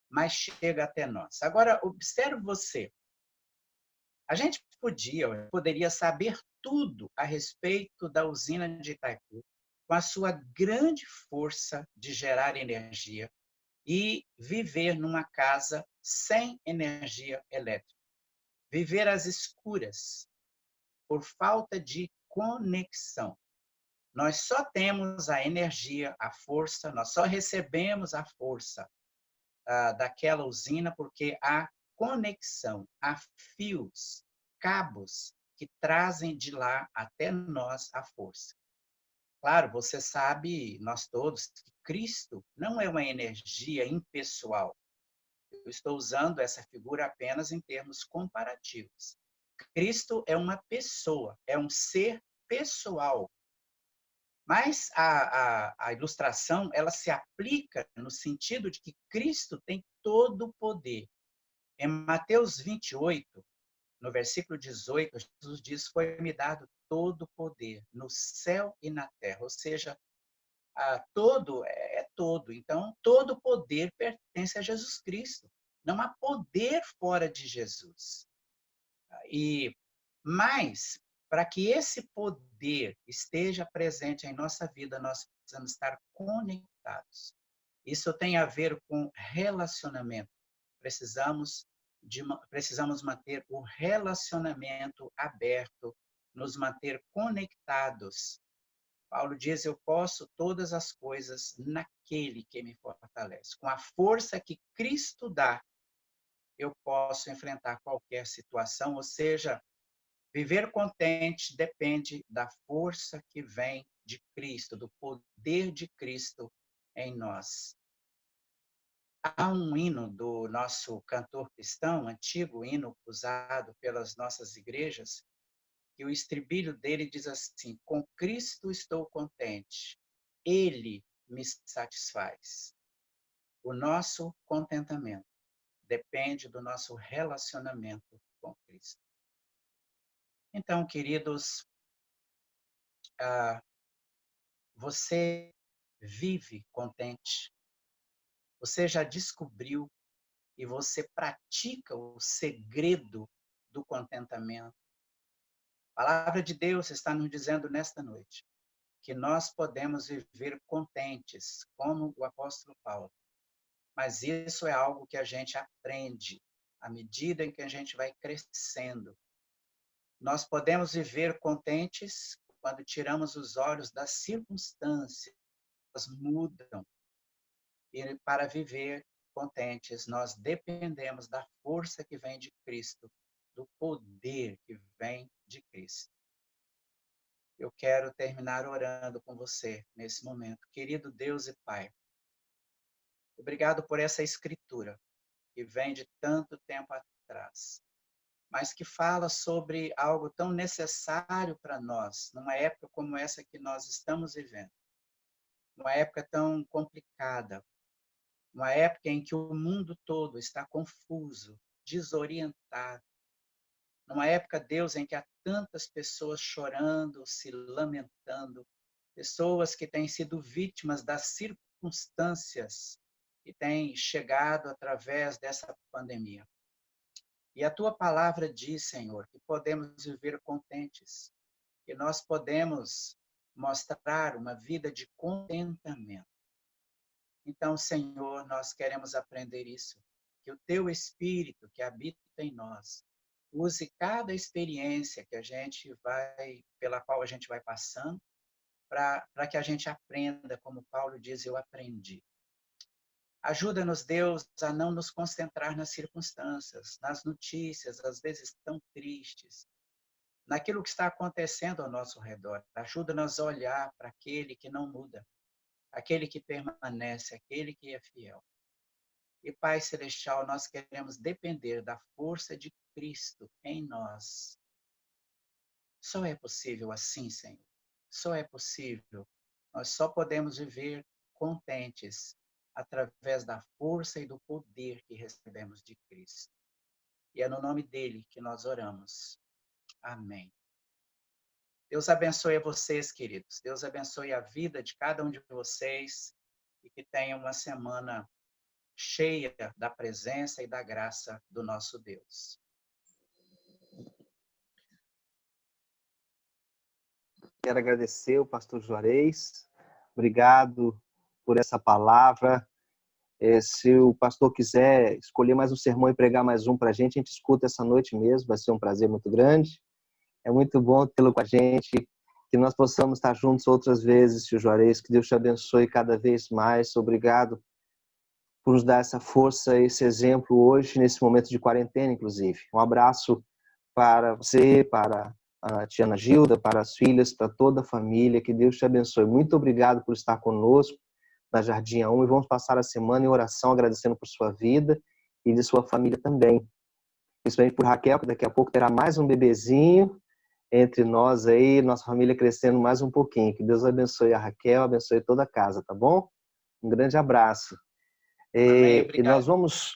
mas chega até nós. Agora, observe você. A gente poderia saber tudo a respeito da usina de Itaipu, com a sua grande força de gerar energia, e viver numa casa sem energia elétrica. Viver às escuras, por falta de conexão. Nós só temos a energia, a força, nós só recebemos a força daquela usina porque há conexão, há fios, cabos que trazem de lá até nós a força. Claro, você sabe, nós todos, que Cristo não é uma energia impessoal. Eu estou usando essa figura apenas em termos comparativos. Cristo é uma pessoa, é um ser pessoal. Mas a ilustração, ela se aplica no sentido de que Cristo tem todo o poder. Em Mateus 28, no versículo 18, Jesus diz: foi-me dado todo o poder no céu e na terra. Ou seja, todo é todo. Então, todo o poder pertence a Jesus Cristo. Não há poder fora de Jesus. Mas, para que esse poder esteja presente em nossa vida, nós precisamos estar conectados. Isso tem a ver com relacionamento. Precisamos manter o relacionamento aberto, nos manter conectados. Paulo diz: eu posso todas as coisas naquele que me fortalece. Com a força que Cristo dá, eu posso enfrentar qualquer situação, ou seja, viver contente depende da força que vem de Cristo, do poder de Cristo em nós. Há um hino do nosso cantor cristão, antigo hino usado pelas nossas igrejas, que o estribilho dele diz assim: com Cristo estou contente, Ele me satisfaz. O nosso contentamento depende do nosso relacionamento com Cristo. Então, queridos, você vive contente? Você já descobriu e você pratica o segredo do contentamento? A palavra de Deus está nos dizendo nesta noite que nós podemos viver contentes, como o apóstolo Paulo. Mas isso é algo que a gente aprende à medida em que a gente vai crescendo. Nós podemos viver contentes quando tiramos os olhos das circunstâncias, elas mudam. E para viver contentes, nós dependemos da força que vem de Cristo, do poder que vem de Cristo. Eu quero terminar orando com você nesse momento. Querido Deus e Pai, obrigado por essa escritura que vem de tanto tempo atrás, mas que fala sobre algo tão necessário para nós, numa época como essa que nós estamos vivendo. Uma época tão complicada, uma época em que o mundo todo está confuso, desorientado. Numa época, Deus, em que há tantas pessoas chorando, se lamentando, pessoas que têm sido vítimas das circunstâncias que têm chegado através dessa pandemia. E a tua palavra diz, Senhor, que podemos viver contentes, que nós podemos mostrar uma vida de contentamento. Então, Senhor, nós queremos aprender isso, que o teu Espírito que habita em nós use cada experiência pela qual a gente vai passando, para que a gente aprenda, como Paulo diz, eu aprendi. Ajuda-nos, Deus, a não nos concentrar nas circunstâncias, nas notícias, às vezes tão tristes, naquilo que está acontecendo ao nosso redor. Ajuda-nos a olhar para aquele que não muda, aquele que permanece, aquele que é fiel. E, Pai Celestial, nós queremos depender da força de Cristo em nós. Só é possível assim, Senhor. Só é possível. Nós só podemos viver contentes através da força e do poder que recebemos de Cristo. E é no nome dele que nós oramos. Amém. Deus abençoe a vocês, queridos. Deus abençoe a vida de cada um de vocês e que tenham uma semana cheia da presença e da graça do nosso Deus. Quero agradecer o pastor Juarez. Obrigado por essa palavra. Se o pastor quiser escolher mais um sermão e pregar mais um para a gente escuta essa noite mesmo. Vai ser um prazer muito grande. É muito bom tê-lo com a gente. Que nós possamos estar juntos outras vezes, Tio Juarez. Que Deus te abençoe cada vez mais. Obrigado por nos dar essa força, esse exemplo hoje, nesse momento de quarentena, inclusive. Um abraço para você, para a tia Ana Gilda, para as filhas, para toda a família. Que Deus te abençoe. Muito obrigado por estar conosco na Jardim 1 e vamos passar a semana em oração, agradecendo por sua vida e de sua família também. Principalmente por Raquel, que daqui a pouco terá mais um bebezinho entre nós aí, nossa família crescendo mais um pouquinho. Que Deus abençoe a Raquel, abençoe toda a casa, tá bom? Um grande abraço. E nós vamos...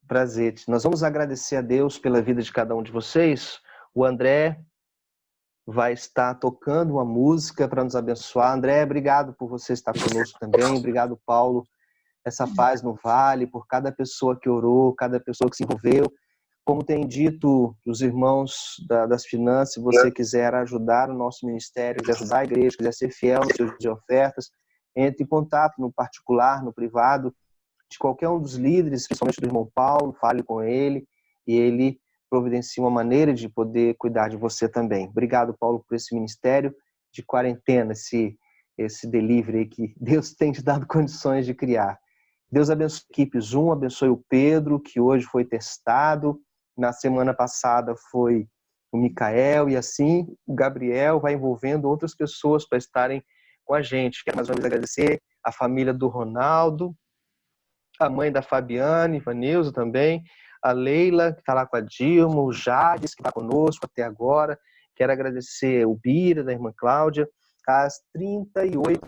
prazer. Nós vamos agradecer a Deus pela vida de cada um de vocês. O André vai estar tocando uma música para nos abençoar. André, obrigado por você estar conosco também. Obrigado, Paulo. Essa paz no vale, por cada pessoa que orou, cada pessoa que se envolveu. Como tem dito os irmãos das finanças, se você quiser ajudar o nosso ministério, quiser ajudar a igreja, quiser ser fiel nos seus ofertas, entre em contato no particular, no privado, de qualquer um dos líderes, principalmente do irmão Paulo, fale com ele e ele providencia uma maneira de poder cuidar de você também. Obrigado, Paulo, por esse ministério de quarentena, esse delivery aí que Deus tem te dado condições de criar. Deus abençoe a equipe Zoom, abençoe o Pedro, que hoje foi testado. Na semana passada foi o Micael e assim o Gabriel vai envolvendo outras pessoas para estarem com a gente. Quero mais uma vez agradecer a família do Ronaldo, a mãe da Fabiane, Ivanilza também, a Leila, que está lá com a Dilma, o Jades, que está conosco até agora. Quero agradecer o Bira, da irmã Cláudia, as 38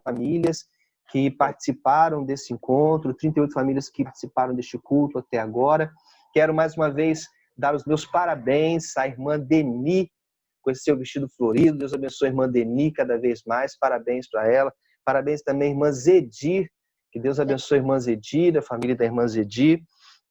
famílias que participaram desse encontro, 38 famílias que participaram deste culto até agora. Quero mais uma vez dar os meus parabéns à irmã Deni, com esse seu vestido florido. Deus abençoe a irmã Deni cada vez mais. Parabéns para ela. Parabéns também à irmã Zedir. Que Deus abençoe a irmã Zedir, a família da irmã Zedir.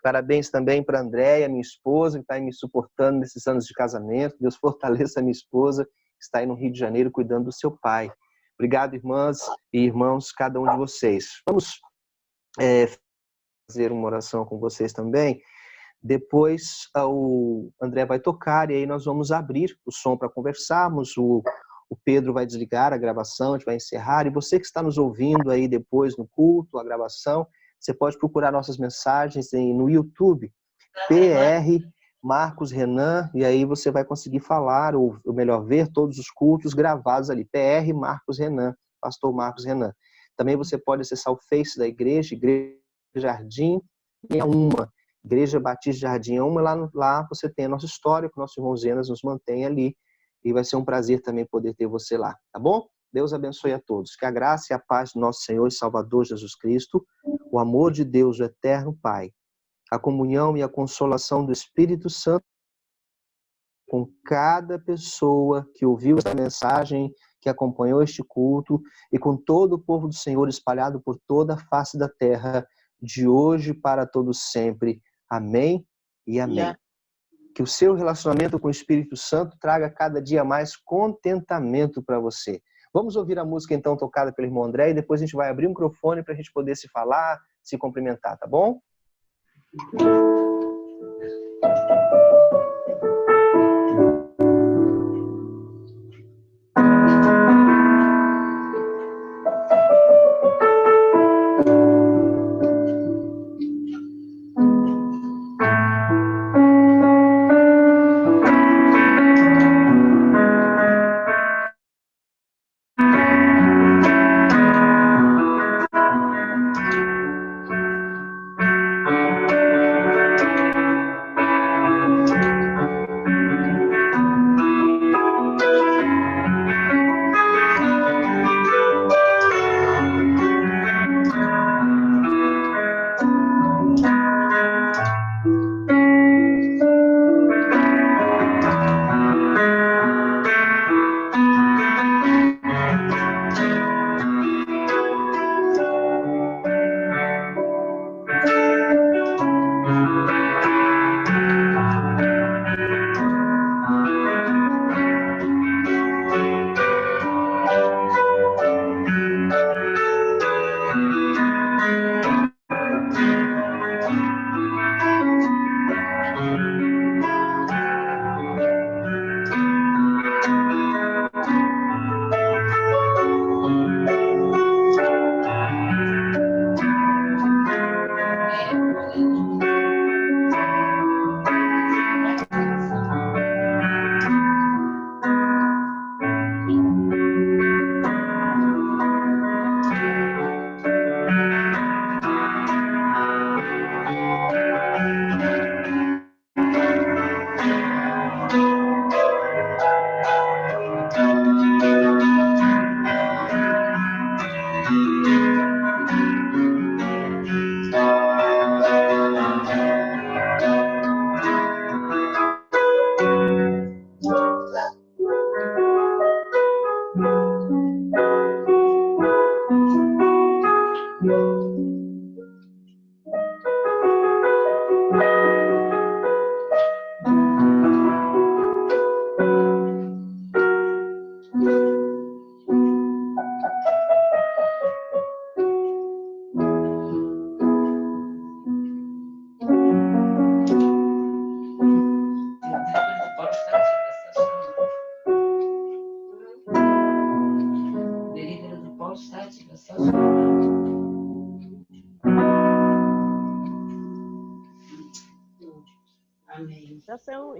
Parabéns também para a Andréia, minha esposa, que está me suportando nesses anos de casamento. Deus fortaleça a minha esposa, que está aí no Rio de Janeiro cuidando do seu pai. Obrigado, irmãs e irmãos, cada um de vocês. Vamos fazer uma oração com vocês também. Depois o André vai tocar e aí nós vamos abrir o som para conversarmos. O Pedro vai desligar a gravação, a gente vai encerrar. E você que está nos ouvindo aí depois no culto, a gravação, você pode procurar nossas mensagens no YouTube, PR Marcos Renan, e aí você vai conseguir falar, ou melhor, ver todos os cultos gravados ali. PR Marcos Renan, Pastor Marcos Renan. Também você pode acessar o Face da igreja, Igreja Jardim 61, Igreja Batista Jardim 61. Lá você tem a nossa história, que o nosso irmão Zenas nos mantém ali. E vai ser um prazer também poder ter você lá, tá bom? Deus abençoe a todos. Que a graça e a paz do nosso Senhor e Salvador Jesus Cristo, o amor de Deus, o eterno Pai, a comunhão e a consolação do Espírito Santo com cada pessoa que ouviu essa mensagem, que acompanhou este culto e com todo o povo do Senhor espalhado por toda a face da terra, de hoje para todos sempre. Amém e amém. Que o seu relacionamento com o Espírito Santo traga cada dia mais contentamento para você. Vamos ouvir a música então tocada pelo irmão André e depois a gente vai abrir o microfone para a gente poder se falar, se cumprimentar, tá bom?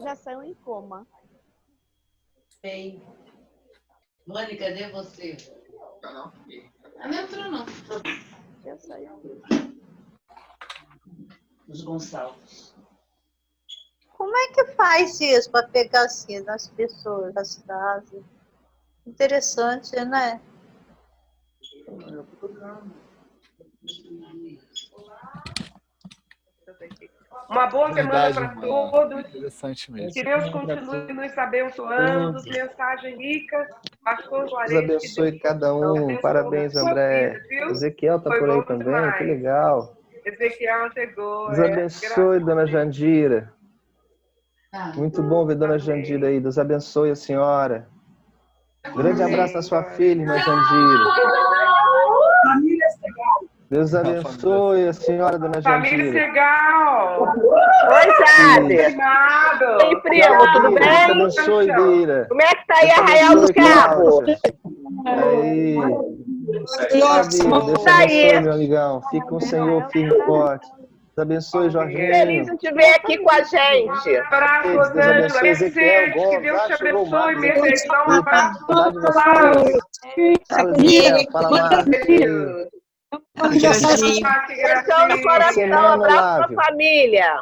Já saiu em coma. Bem. Rony, cadê você? Ela não entrou, não. Já saiu. Os Gonçalves. Como é que faz isso para pegar assim das pessoas, das casas? Interessante, né? Uma boa semana para irmã. todos. Interessante mesmo. Que Deus continue nos abençoando. Mensagem rica. Pastor Juarez. Deus abençoe cada um. Parabéns, André. Ezequiel tá por aí também. Que legal. Ezequiel chegou. Deus abençoe, dona Jandira. Muito bom ver dona Amém. Jandira aí. Deus abençoe a senhora. Grande abraço à sua filha, irmã Jandira. Deus abençoe a senhora, dona Família Jandira. Segal. Oi, Jade. Oi, primo, tudo Deus bem? abençoe, Bira. Como é que tá aí Arraial do Cabo? Aí. Deus te Tá aí. abençoe, meu amigão. Fique com o Senhor firme e forte. Deus abençoe, Jorginho. Feliz de te ver aqui com a gente. Abraço, Deus Rosângela. abençoe, Ezequiel. Mercedes, que Deus te abençoe, Mercedes. Dá um abraço. Fala, Ezequiel. Fala, Márcio. Beijão no coração, abraço pra família.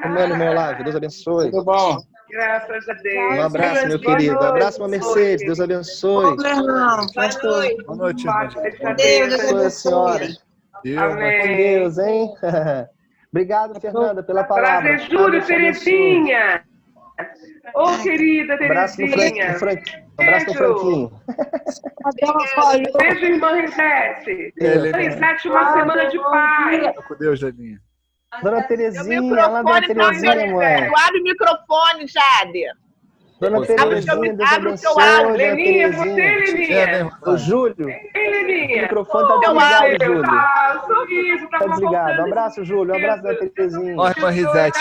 Comendo meu live. Deus abençoe. Tudo bom? Graças a Deus. Um abraço, meu querido. Um abraço para Mercedes. Deus abençoe. Boa noite, irmã. Deus abençoe a senhora. Amém. Com Deus, hein? Obrigado, Fernanda, pela palavra. Prazer, Júlio, Terezinha. Ô, querida Abraço no Terezinha. Abraço no Franquinho. Beijo, irmã Risete. Risete, uma semana de paz. Com Deus, Janinha. Dona Terezinha, lá, Dona Terezinha, mãe. Abre o microfone, Jade. Dona Terezinha, Deus abre o seu abençoe, áudio. Dona Leninha, você, Terezinha. Leninha. O Júlio, Ei, o Leninha. microfone tá Meu desligado, Deus. Júlio. Sorriso, Tá desligado. Um abraço, Júlio. Um abraço, Dona Terezinha. Ó, irmã Risete.